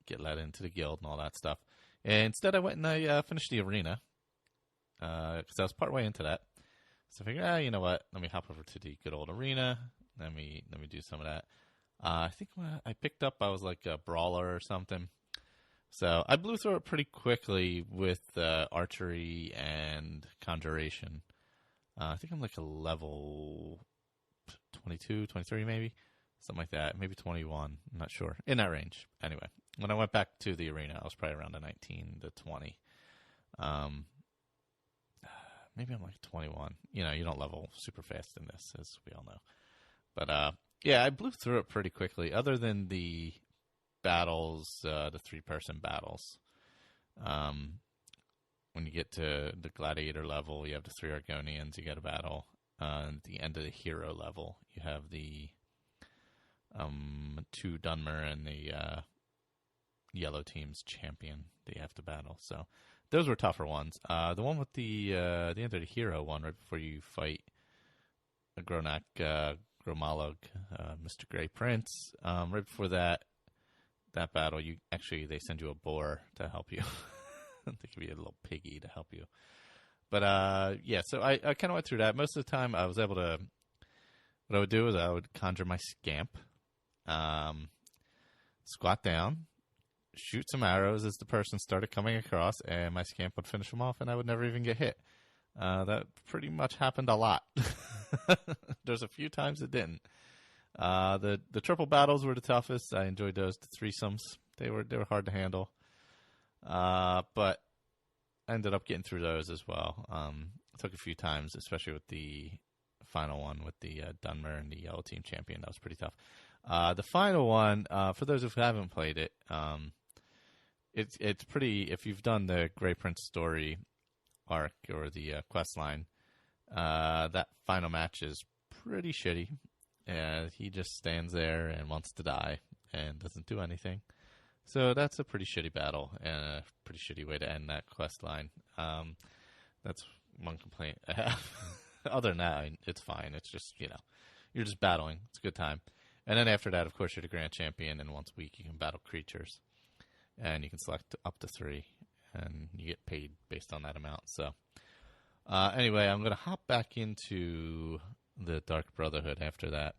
get let into the guild and all that stuff. And instead I went and I finished the arena. Because I was partway into that. So I figured, you know what? Let me hop over to the good old arena. Let me do some of that. I think when I picked up, I was like a brawler or something. So I blew through it pretty quickly with archery and conjuration. I think I'm like a level 22, 23 maybe. Something like that. Maybe 21. I'm not sure. In that range. Anyway, when I went back to the arena, I was probably around a 19 to 20. Maybe I'm like 21. You know, you don't level super fast in this, as we all know. But, yeah, I blew through it pretty quickly, other than the battles, the three-person battles. When you get to the gladiator level, you have the 3 Argonians you got to battle. At the end of the hero level, you have the 2 Dunmer and the yellow team's champion that you have to battle. So those were tougher ones. The one with the end of the hero one, right before you fight a Gronak, Gromalog, Mr. Grey Prince, right before that battle, they send you a boar to help you. They give you a little piggy to help you. But, yeah, so I kind of went through that. Most of the time, I was able to... What I would do is I would conjure my scamp, squat down, shoot some arrows as the person started coming across, and my scamp would finish them off, and I would never even get hit. That pretty much happened a lot. There's a few times it didn't. The triple battles were the toughest. I enjoyed those. The threesomes, they were hard to handle. But I ended up getting through those as well. It took a few times, especially with the final one with the Dunmer and the yellow team champion. That was pretty tough. The final one, for those who haven't played it, it's pretty. If you've done the Grey Prince story arc or the quest line, that final match is pretty shitty. He just stands there and wants to die and doesn't do anything. So that's a pretty shitty battle and a pretty shitty way to end that quest line. That's one complaint I have. Other than that, it's fine. It's just, you're just battling. It's a good time. And then after that, of course, you're the Grand Champion, and once a week you can battle creatures. And you can select up to 3, and you get paid based on that amount. So, anyway, I'm going to hop back into the Dark Brotherhood after that.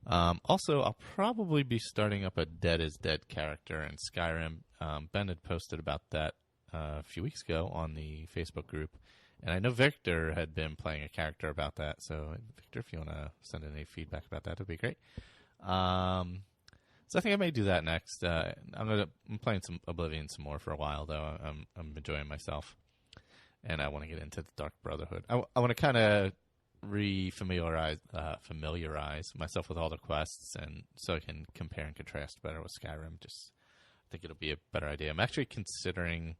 Also, I'll probably be starting up a Dead is Dead character in Skyrim. Ben had posted about that a few weeks ago on the Facebook group. And I know Victor had been playing a character about that. So, Victor, if you want to send in any feedback about that, it would be great. So I think I may do that next. I'm playing some Oblivion some more for a while, though. I'm enjoying myself. And I want to get into the Dark Brotherhood. I want to kind of familiarize myself with all the quests, and so I can compare and contrast better with Skyrim. Just I think it'll be a better idea. I'm actually considering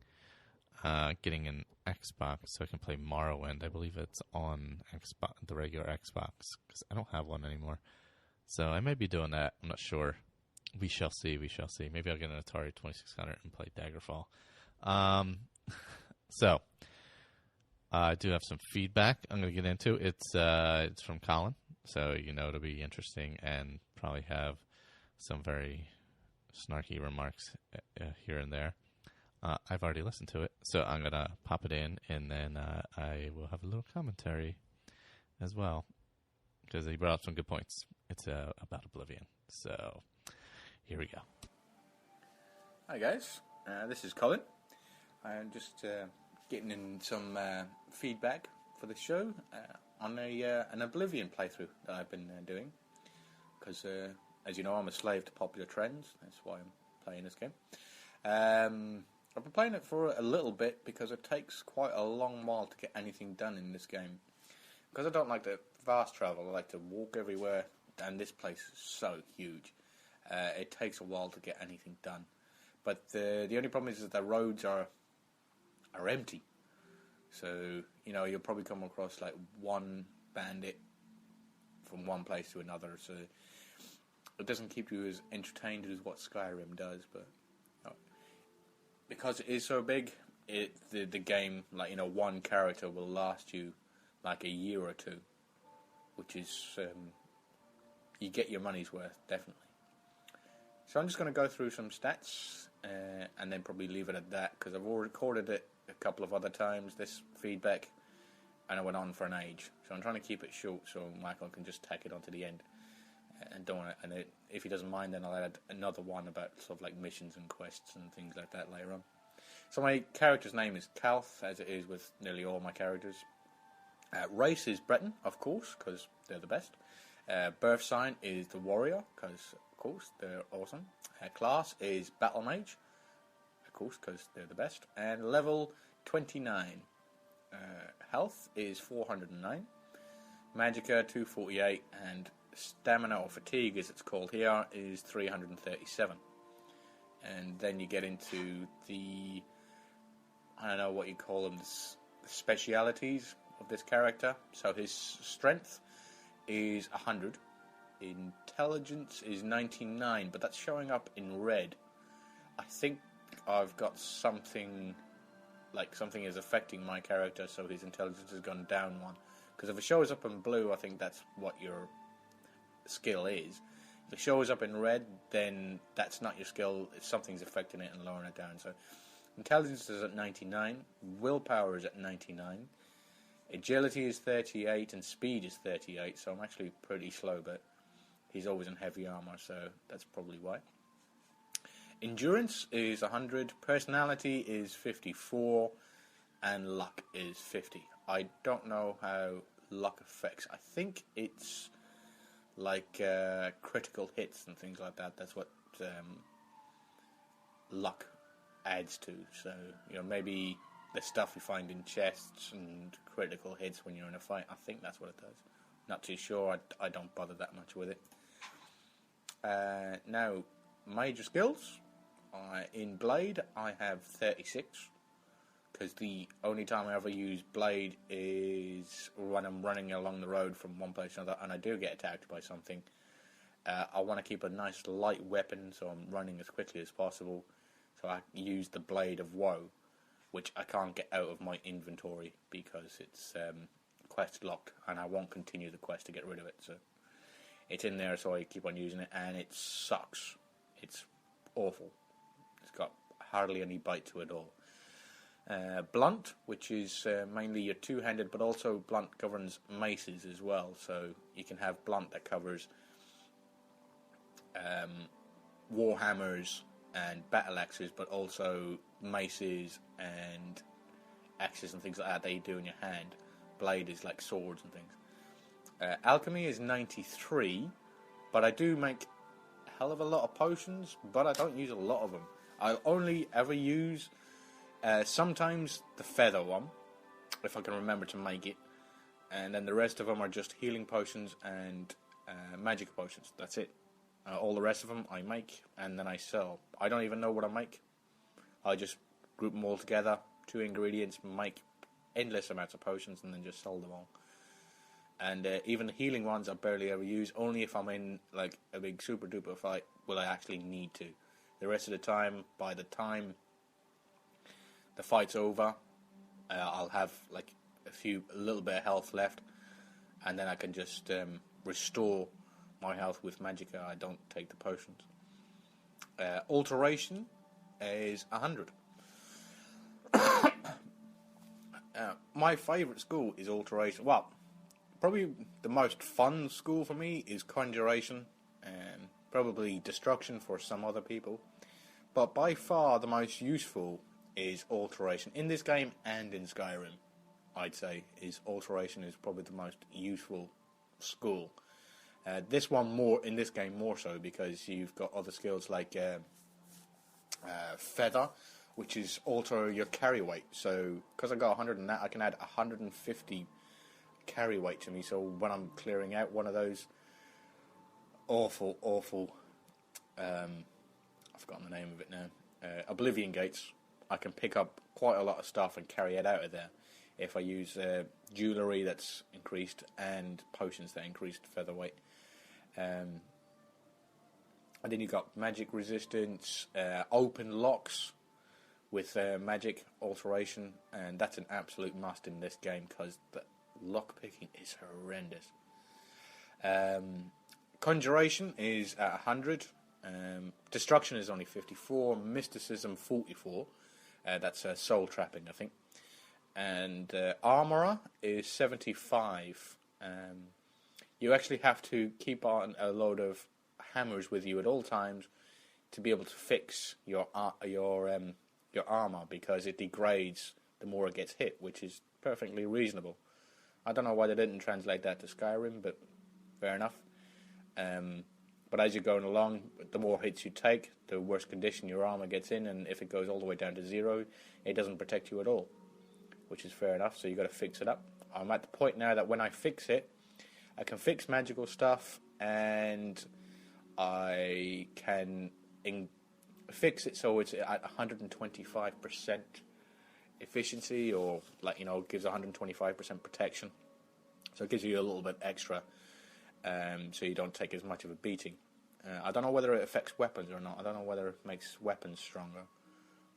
getting an Xbox so I can play Morrowind. I believe it's on Xbox, the regular Xbox, because I don't have one anymore. So I may be doing that. I'm not sure. We shall see. Maybe I'll get an Atari 2600 and play Daggerfall. So I do have some feedback I'm going to get into. It's from Colin, so it'll be interesting and probably have some very snarky remarks here and there. I've already listened to it, so I'm going to pop it in, and then I will have a little commentary as well, because he brought up some good points. It's about Oblivion. So here we go. Hi, guys. This is Colin. I'm just getting in some feedback for the show on an Oblivion playthrough that I've been doing. Because, as you know, I'm a slave to popular trends. That's why I'm playing this game. I've been playing it for a little bit because it takes quite a long while to get anything done in this game. Because I don't like to fast travel, I like to walk everywhere, and this place is so huge. It takes a while to get anything done. But the only problem is that the roads are empty. So, you'll probably come across like one bandit from one place to another. So it doesn't keep you as entertained as what Skyrim does. But because it is so big, the game, one character will last you like a year or two, which is you get your money's worth, definitely. So I'm just going to go through some stats and then probably leave it at that, because I've already recorded it a couple of other times, this feedback, and it went on for an age. So I'm trying to keep it short so Michael can just tack it on to the end. If he doesn't mind, then I'll add another one about sort of like missions and quests and things like that later on. So my character's name is Calth, as it is with nearly all my characters. Race is Breton, of course, because they're the best. Birth sign is the warrior, because, of course, they're awesome. Class is battle mage, of course, because they're the best. And level 29. Health is 409. Magicka 248, and stamina or fatigue, as it's called here, is 337. And then you get into the, I don't know what you call them, the specialities of this character. So his strength is 100. Intelligence is 99, but that's showing up in red. I think I've got something is affecting my character, so his intelligence has gone down 1. Because if it shows up in blue, I think that's what your skill is. If it shows up in red, then that's not your skill. Something's affecting it and lowering it down. So intelligence is at 99, willpower is at 99, agility is 38, and speed is 38. So I'm actually pretty slow, but he's always in heavy armor, so that's probably why. Endurance is 100, personality is 54, and luck is 50. I don't know how luck affects. I think it's like critical hits and things like that. That's what luck adds to. So, maybe the stuff you find in chests and critical hits when you're in a fight, I think that's what it does. Not too sure. I don't bother that much with it. Now, major skills. In Blade, I have 36. Because the only time I ever use Blade is when I'm running along the road from one place to another, and I do get attacked by something. I want to keep a nice light weapon, so I'm running as quickly as possible. So I use the Blade of Woe, which I can't get out of my inventory because it's quest locked, and I won't continue the quest to get rid of it. So It's in there, so I keep on using it, and it sucks. It's awful. It's got hardly any bite to it all. Blunt, which is mainly your two-handed, but also blunt governs maces as well. So you can have blunt that covers warhammers and battle axes, but also maces and axes and things like that you do in your hand. Blade is like swords and things. Alchemy is 93, but I do make a hell of a lot of potions, but I don't use a lot of them. I'll only ever use sometimes the feather one, if I can remember to make it, and then the rest of them are just healing potions and magic potions. That's it. All the rest of them I make and then I sell. I don't even know what I make. I just group them all together, 2 ingredients, make endless amounts of potions and then just sell them all. And even the healing ones I barely ever use. Only if I'm in like a big super duper fight will I actually need to. The rest of the time, by the time the fight's over, I'll have like a little bit of health left, and then I can just restore my health with magicka. I don't take the potions. Alteration is 100. My favourite school is alteration. Well, probably the most fun school for me is conjuration, and probably destruction for some other people. But by far the most useful is alteration. In this game and in Skyrim, I'd say, alteration is probably the most useful school. This one in this game more so, because you've got other skills like feather, which is alter your carry weight. So because I got 100 in that, I can add 150 carry weight to me. So when I'm clearing out one of those awful I've forgotten the name of it now, Oblivion Gates, I can pick up quite a lot of stuff and carry it out of there if I use jewellery that's increased and potions that increased featherweight. And then you've got magic resistance, open locks with magic alteration, and that's an absolute must in this game because the lock picking is horrendous. Conjuration is at 100. Destruction is only 54. Mysticism 44. That's soul trapping, I think. And Armourer is 75. You actually have to keep on a load of hammers with you at all times to be able to fix your armor, because it degrades the more it gets hit, which is perfectly reasonable. I don't know why they didn't translate that to Skyrim, but fair enough. But as you're going along, the more hits you take, the worse condition your armor gets in, and if it goes all the way down to 0, it doesn't protect you at all, which is fair enough, so you've got to fix it up. I'm at the point now that when I fix it, I can fix magical stuff, and I can fix it so it's at 125% efficiency, or gives 125% protection. So it gives you a little bit extra, so you don't take as much of a beating. I don't know whether it affects weapons or not. I don't know whether it makes weapons stronger.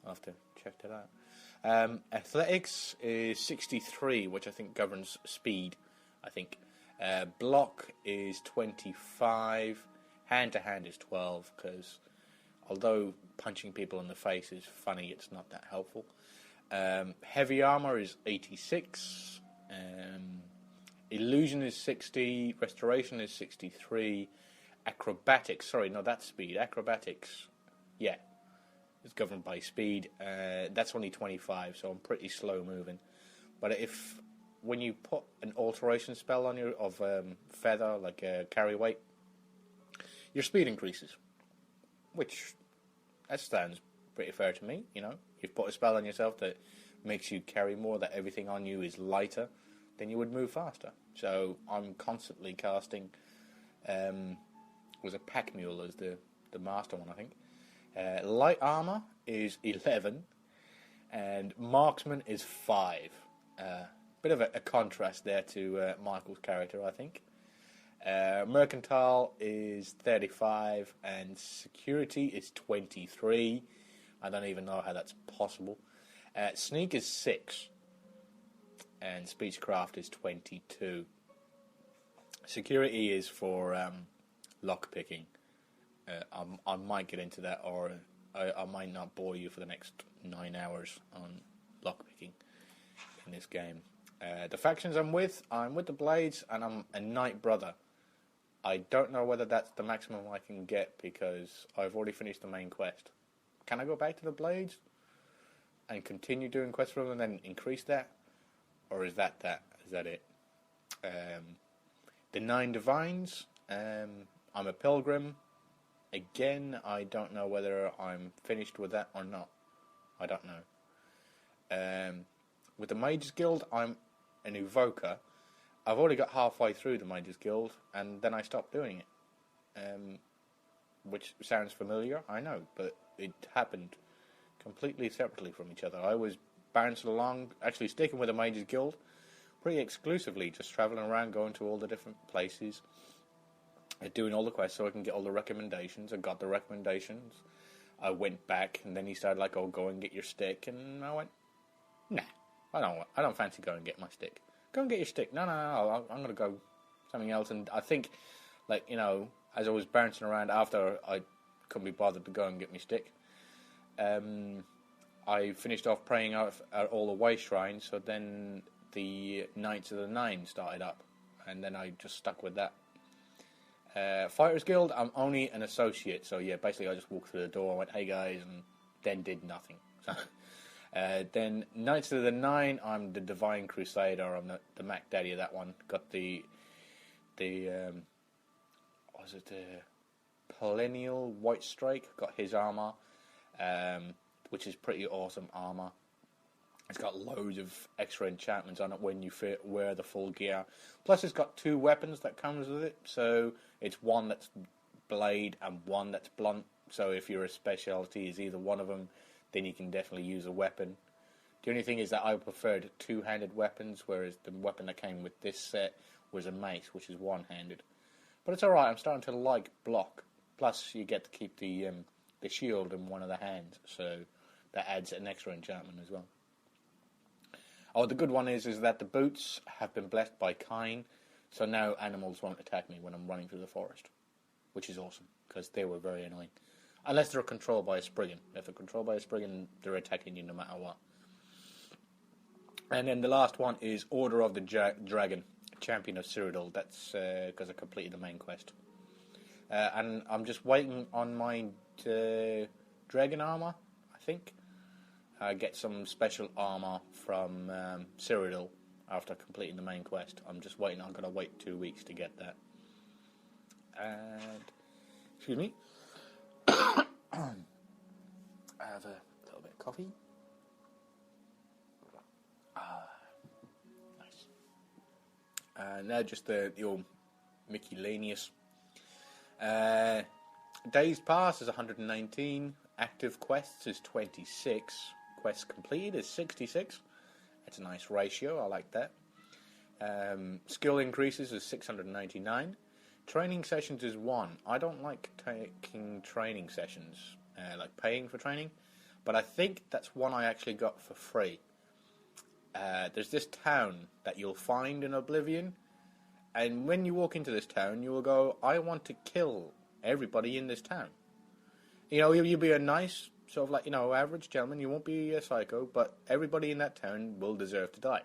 I'll have to check that out. Athletics is 63, which I think governs speed, I think. Block is 25. Hand-to-hand is 12, because although punching people in the face is funny, it's not that helpful. Heavy armor is 86. Illusion is 60. Restoration is 63. Acrobatics, sorry, no, that's speed. Acrobatics, yeah, it's governed by speed. That's only 25, so I'm pretty slow moving. But when you put an alteration spell on you of feather, like carry weight, your speed increases, which that sounds pretty fair to me. You've put a spell on yourself that makes you carry more, that everything on you is lighter, then you would move faster. So I'm constantly casting. Was a pack mule as the master one, I think. Light armor is 11, and marksman is 5. Bit of a contrast there to Michael's character, I think. Mercantile is 35, and security is 23. I don't even know how that's possible. Sneak is 6, and speechcraft is 22. Security is for lockpicking. I might get into that, or I might not bore you for the next 9 hours on lockpicking in this game. The factions I'm with the Blades, and I'm a Knight Brother. I don't know whether that's the maximum I can get because I've already finished the main quest. Can I go back to the Blades and continue doing quests for them and then increase that? Or is that it? The 9 Divines, I'm a Pilgrim. Again, I don't know whether I'm finished with that or not. I don't know. With the Mages Guild, I'm an Evoker. I've already got halfway through the Mages Guild, and then I stopped doing it. Which sounds familiar, I know, but it happened completely separately from each other. I was bouncing along, actually sticking with the Mages Guild, pretty exclusively, just travelling around, going to all the different places, doing all the quests so I can get all the recommendations. I got the recommendations. I went back, and then he started like, "Oh, go and get your stick," and I went, "Nah, I don't fancy going and get my stick. Go and get your stick." No, I'm going to go something else. And I think, like, you know, as I was bouncing around after I couldn't be bothered to go and get my stick, I finished off praying out at all the way shrines. So then the Knights of the Nine started up, and then I just stuck with that. Fighters Guild, I'm only an associate, so yeah, basically I just walked through the door, went, "Hey guys," and then did nothing. Then Knights of the Nine, I'm the Divine Crusader. I'm the Mac Daddy of that one. Got the Perennial White Strike. Got his armor, which is pretty awesome armor. It's got loads of extra enchantments on it when you wear the full gear. Plus, it's got 2 weapons that comes with it. So it's one that's blade and one that's blunt. So if your specialty is either one of them, then you can definitely use a weapon. The only thing is that I preferred 2-handed weapons, whereas the weapon that came with this set was a mace, which is 1-handed. But it's alright, I'm starting to like block. Plus, you get to keep the shield in one of the hands, so that adds an extra enchantment as well. Oh, the good one is that the boots have been blessed by Kine, so now animals won't attack me when I'm running through the forest, which is awesome, because they were very annoying. Unless they're controlled by a Spriggan. If they're controlled by a Spriggan, they're attacking you no matter what. And then the last one is Order of the Dragon, Champion of Cyrodiil. That's because I completed the main quest. And I'm just waiting on my dragon armor, I think. Get some special armor from Cyrodiil after completing the main quest. I'm just waiting. I'm going to wait 2 weeks to get that. And, excuse me. I have a little bit of coffee. Nice. Now just the old miscellaneous. Days passed is 119. Active quests is 26. Quests completed is 66. That's a nice ratio. I like that. Skill increases is 699. Training sessions is 1. I don't like taking training sessions, like paying for training, but I think that's one I actually got for free. There's this town that you'll find in Oblivion, and when you walk into this town, you will go, "I want to kill everybody in this town." You know, you'll be a nice, sort of like, you know, average gentleman. You won't be a psycho, but everybody in that town will deserve to die.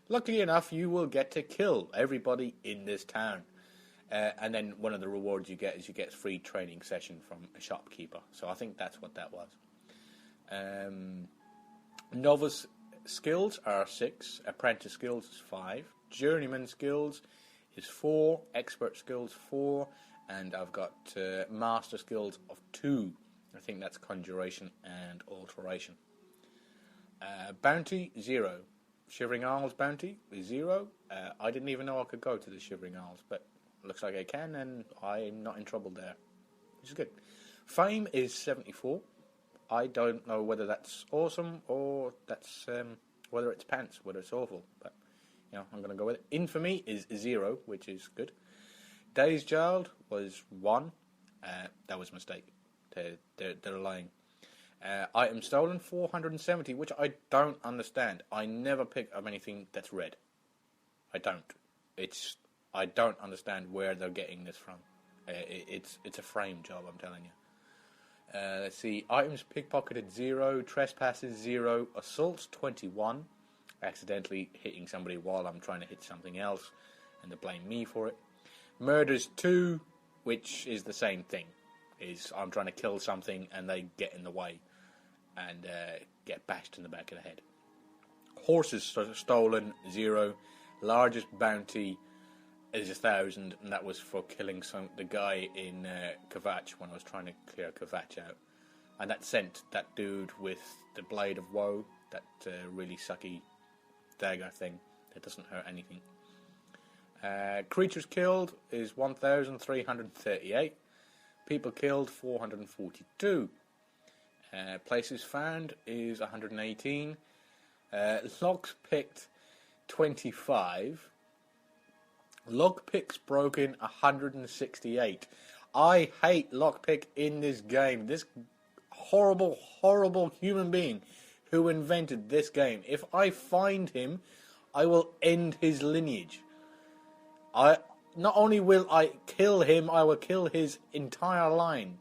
Luckily enough, you will get to kill everybody in this town. And then one of the rewards you get is you get a free training session from a shopkeeper. So I think that's what that was. Novice skills are 6. Apprentice skills is 5. Journeyman skills is 4. Expert skills 4. And I've got master skills of 2. I think that's conjuration and alteration. Bounty 0. Shivering Isles bounty is 0. I didn't even know I could go to the Shivering Isles, but looks like I can, and I'm not in trouble there, which is good. Fame is 74. I don't know whether that's awesome or that's whether it's pants, whether it's awful, but you know, I'm going to go with it. Infamy is 0, which is good. Days Jailed was 1. That was a mistake. They're lying. Item stolen 470, which I don't understand. I never pick up anything that's red. I don't. I don't understand where they're getting this from. It's a frame job, I'm telling you. Let's see. Items pickpocketed 0, trespasses 0, assaults 21, accidentally hitting somebody while I'm trying to hit something else, and they blame me for it. Murders 2, which is the same thing. Is I'm trying to kill something and they get in the way and get bashed in the back of the head. Horses stolen 0. Largest bounty is 1,000, and that was for killing the guy in Kvatch when I was trying to clear Kvatch out. And that sent that dude with the Blade of Woe, that really sucky dagger thing that doesn't hurt anything. Creatures killed is 1,338. People killed 442. Places found is 118. Logs picked 25. Lockpicks broken 168. I hate lockpick in this game. This horrible, horrible human being who invented this game. If I find him, I will end his lineage. Not only will I kill him, I will kill his entire line.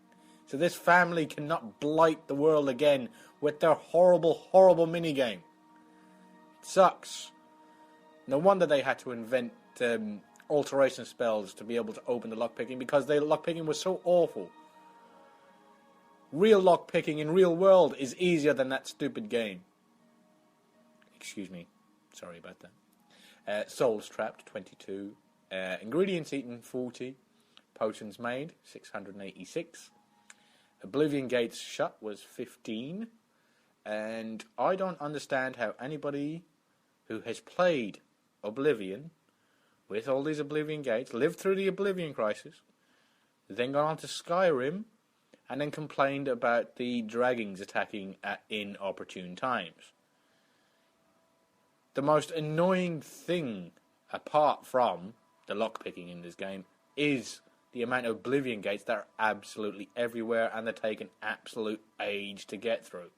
So this family cannot blight the world again with their horrible, horrible minigame. It sucks. No wonder they had to invent alteration spells to be able to open the lockpicking, because the lockpicking was so awful. Real lockpicking in real world is easier than that stupid game. Excuse me. Sorry about that. Souls trapped, 22. Ingredients eaten, 40. Potions made, 686. Oblivion gates shut was 15. And I don't understand how anybody who has played Oblivion with all these Oblivion gates, lived through the Oblivion crisis, then gone on to Skyrim, and then complained about the dragons attacking at inopportune times. The most annoying thing, apart from the lockpicking in this game, is the amount of Oblivion gates that are absolutely everywhere, and they take an absolute age to get through.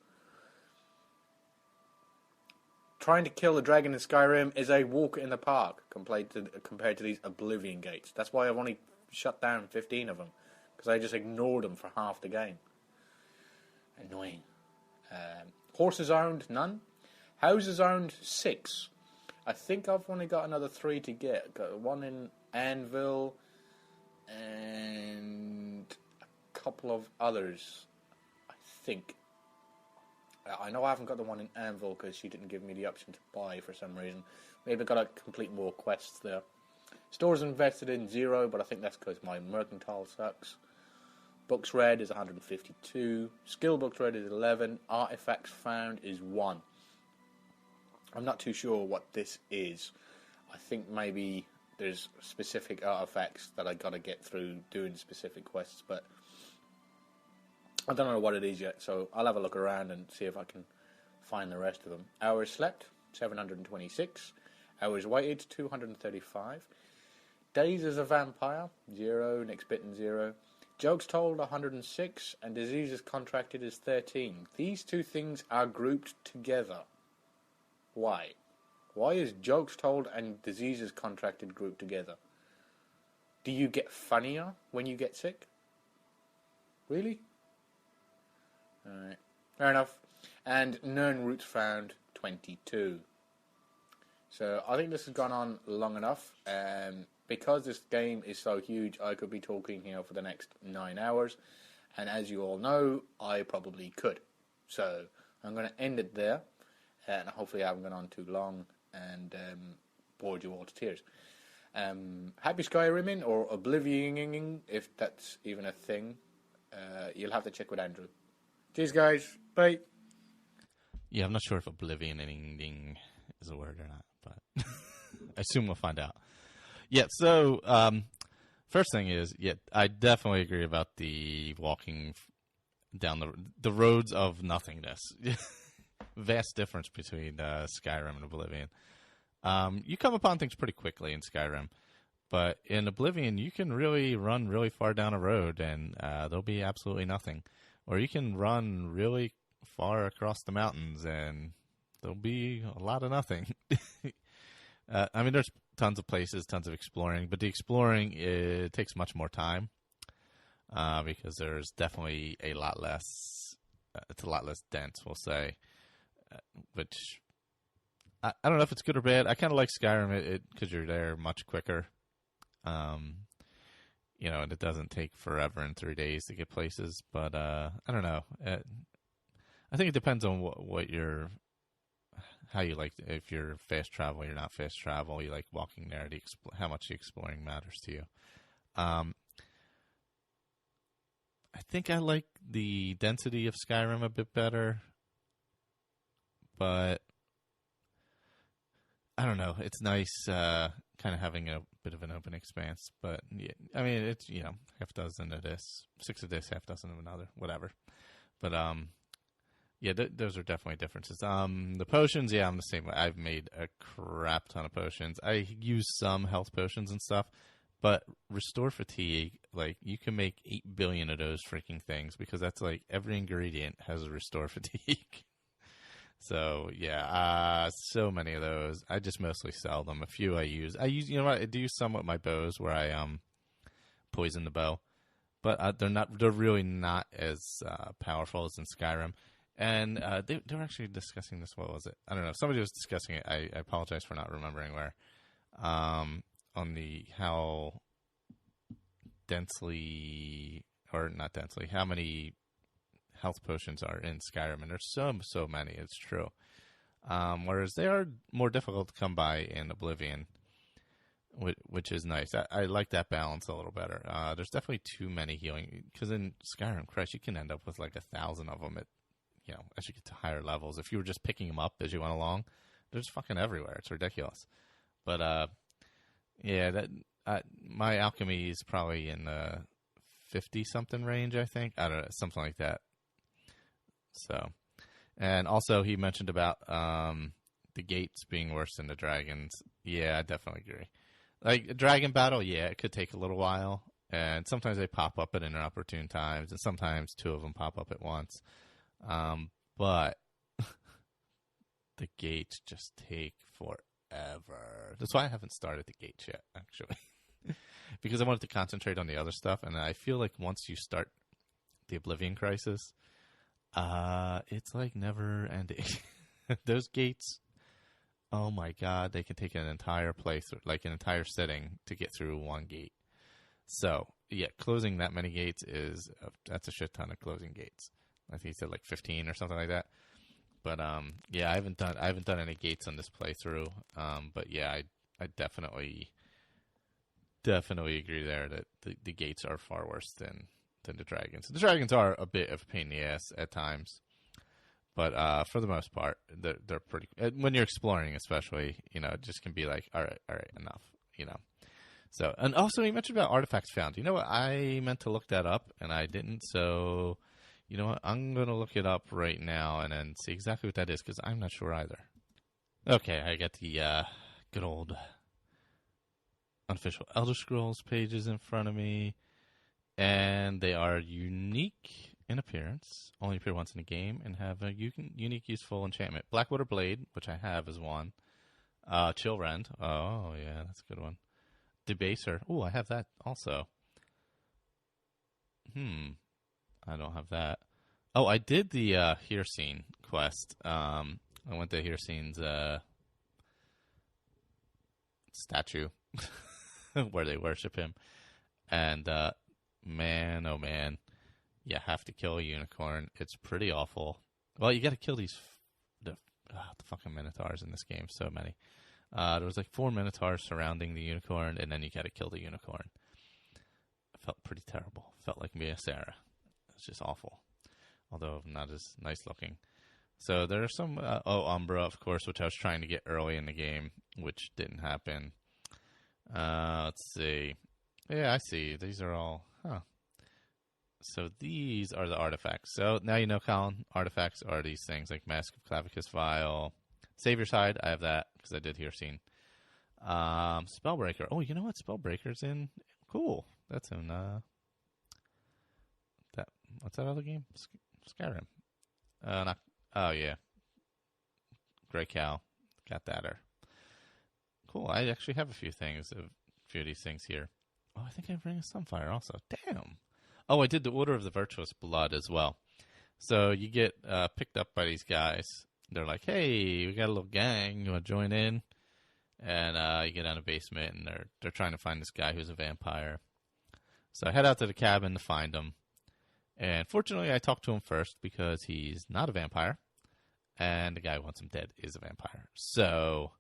Trying to kill a dragon in Skyrim is a walk in the park compared to these Oblivion gates. That's why I've only shut down 15 of them, because I just ignored them for half the game. Annoying. Horses owned, none. Houses owned, 6. I think I've only got another 3 to get. Got one in Anvil and a couple of others, I think. I know I haven't got the one in Anvil because she didn't give me the option to buy for some reason. Maybe I've got to complete more quests there. Stores invested in, 0, but I think that's because my mercantile sucks. Books read is 152. Skill books read is 11. Artifacts found is 1. I'm not too sure what this is. I think maybe there's specific artifacts that I got to get through doing specific quests, but I don't know what it is yet, so I'll have a look around and see if I can find the rest of them. Hours slept, 726. Hours waited, 235. Days as a vampire, 0. Next bitten, 0. Jokes told, 106. And diseases contracted is 13. These two things are grouped together. Why? Why is jokes told and diseases contracted grouped together? Do you get funnier when you get sick? Really? Alright, fair enough. And known routes found, 22. So I think this has gone on long enough. Because this game is so huge, I could be talking here for the next 9 hours. And as you all know, I probably could. So I'm going to end it there. And hopefully I haven't gone on too long and bored you all to tears. Happy Skyrimming, or Oblivioning, if that's even a thing. You'll have to check with Andrew. Cheers, guys. Bye. Yeah, I'm not sure if oblivioning is a word or not, but I assume we'll find out. Yeah, so first thing is, yeah, I definitely agree about the walking down the roads of nothingness. Vast difference between Skyrim and Oblivion. You come upon things pretty quickly in Skyrim, but in Oblivion, you can really run really far down a road and there'll be absolutely nothing. Or you can run really far across the mountains and there'll be a lot of nothing. I mean, there's tons of places, tons of exploring, but the exploring, it takes much more time. because there's definitely a lot less. It's a lot less dense, we'll say, which I don't know if it's good or bad. I kind of like Skyrim because you're there much quicker. And it doesn't take forever in 3 days to get places. But I don't know. I think it depends on how you like. If you're fast travel, you're not fast travel. You like walking there. How much the exploring matters to you. I think I like the density of Skyrim a bit better, but I don't know. It's nice kind of having a bit of an open expanse. But, yeah, I mean, it's, half dozen of this, 6 of this, half dozen of another, whatever. But, yeah, those are definitely differences. The potions, yeah, I'm the same way. I've made a crap ton of potions. I use some health potions and stuff. But Restore Fatigue, like, you can make 8 billion of those freaking things because that's like every ingredient has a Restore Fatigue. So, yeah, so many of those. I just mostly sell them. A few I use. I do use some with my bows where I poison the bow. But they're really not as powerful as in Skyrim. And they were actually discussing this. What was it? I don't know. Somebody was discussing it. I apologize for not remembering where. On how densely, or not densely, how many health potions are in Skyrim, and there's so many. It's true. Whereas they are more difficult to come by in Oblivion, which is nice. I like that balance a little better. There's definitely too many healing because in Skyrim, Christ, you can end up with like 1,000 of them as you get to higher levels. If you were just picking them up as you went along, they're just fucking everywhere. It's ridiculous. But yeah, my alchemy is probably in the 50-something range, I think. I don't know, something like that. So, and also he mentioned about the gates being worse than the dragons. Yeah, I definitely agree. Like a dragon battle, yeah, it could take a little while, and sometimes they pop up at inopportune times, and sometimes 2 of them pop up at once. But the gates just take forever. That's why I haven't started the gates yet, actually. Because I wanted to concentrate on the other stuff, and I feel like once you start the Oblivion Crisis, it's like never ending. Those gates, oh my god, they can take an entire playthrough, like an entire sitting to get through one gate. So, yeah, closing that many gates that's a shit ton of closing gates. I think he said like 15 or something like that. But yeah, I haven't done any gates on this playthrough. But yeah, I definitely agree there that the gates are far worse than the dragons. The dragons are a bit of a pain in the ass at times, but for the most part, they're pretty. When you're exploring, especially, it just can be like, all right, enough, So, and also he mentioned about artifacts found. You know what? I meant to look that up and I didn't. So, you know what? I'm going to look it up right now and then see exactly what that is because I'm not sure either. Okay, I got the good old unofficial Elder Scrolls pages in front of me, and they are unique in appearance, only appear once in a game, and have a unique useful enchantment. Blackwater Blade, which I have, is one. Chill Rend. Oh, yeah, that's a good one. Debaser. Oh, I have that also. I don't have that. Oh, I did the Hircine quest. I went to Hircine's statue where they worship him. And man, oh man, you have to kill a unicorn. It's pretty awful. Well, you got to kill the fucking minotaurs in this game. So many. There was like 4 minotaurs surrounding the unicorn, and then you got to kill the unicorn. It felt pretty terrible. Felt like Mia Sarah. It's just awful, although not as nice looking. So there are some, Umbra, of course, which I was trying to get early in the game, which didn't happen. Let's see. Yeah, I see. These are all, So these are the artifacts. So now you know, Colin, artifacts are these things like Mask of Clavicus Vial. Savior's Hide, I have that because I did Hircine. Spellbreaker. Oh, you know what? Spellbreaker's in. Cool. That's in, what's that other game? Skyrim. Oh, yeah. Grey Cow. Got that. Cool. I actually have a few of these things here. Oh, I think I have Ring of Sunfire also. Damn. Oh, I did the Order of the Virtuous Blood as well. So you get picked up by these guys. They're like, hey, we got a little gang. You want to join in? And you get down the basement, and they're trying to find this guy who's a vampire. So I head out to the cabin to find him. And fortunately, I talked to him first because he's not a vampire. And the guy who wants him dead is a vampire. So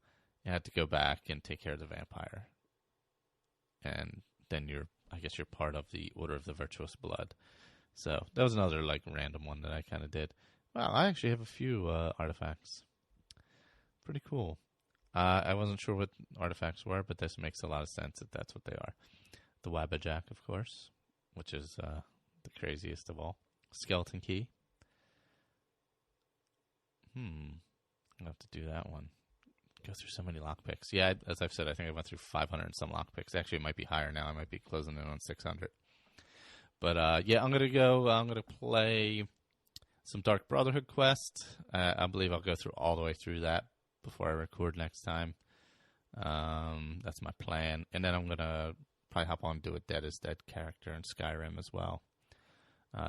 I had to go back and take care of the vampire. And then I guess you're part of the Order of the Virtuous Blood. So that was another like random one that I kind of did. Wow, I actually have a few artifacts. Pretty cool. I wasn't sure what artifacts were, but this makes a lot of sense that that's what they are. The Wabbajack, of course, which is the craziest of all. Skeleton Key. I'll have to do that one. Go through so many lockpicks. Yeah, as I've said, I think I went through 500 and some lockpicks. Actually, it might be higher now. I might be closing in on 600. But yeah, I'm gonna play some Dark Brotherhood quest. I believe I'll go through all the way through that before I record next time. That's my plan. And then I'm gonna probably hop on and do a Dead is Dead character in Skyrim as well.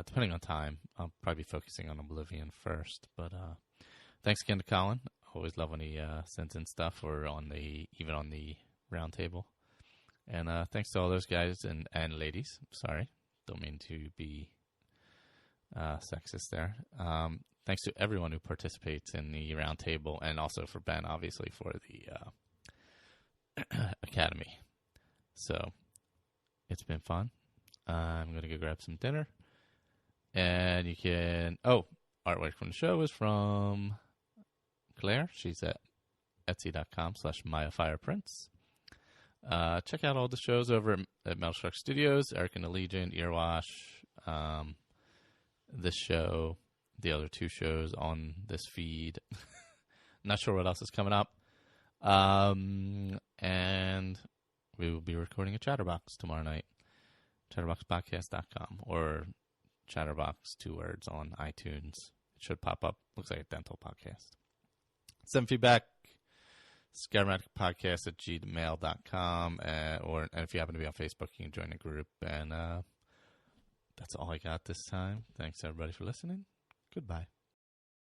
Depending on time, I'll probably be focusing on Oblivion first. But thanks again to Colin. Always love when he sends in stuff, or even on the round table. And thanks to all those guys and ladies. Sorry, don't mean to be sexist there. Thanks to everyone who participates in the round table, and also for Ben, obviously, for the Academy. So it's been fun. I'm going to go grab some dinner. And you can... Oh, artwork from the show is from Claire. She's at etsy.com/MayaFirePrints. Check out all the shows over at Metal Shark Studios, Eric and the Legion, Earwash, this show, the other two shows on this feed. Not sure what else is coming up. And we will be recording a Chatterbox tomorrow night. Chatterboxpodcast.com or Chatterbox, 2 words, on iTunes. It should pop up. Looks like a dental podcast. Send feedback. skyrimaddictpodcast@gmail.com. And if you happen to be on Facebook, you can join the group. And that's all I got this time. Thanks, everybody, for listening. Goodbye.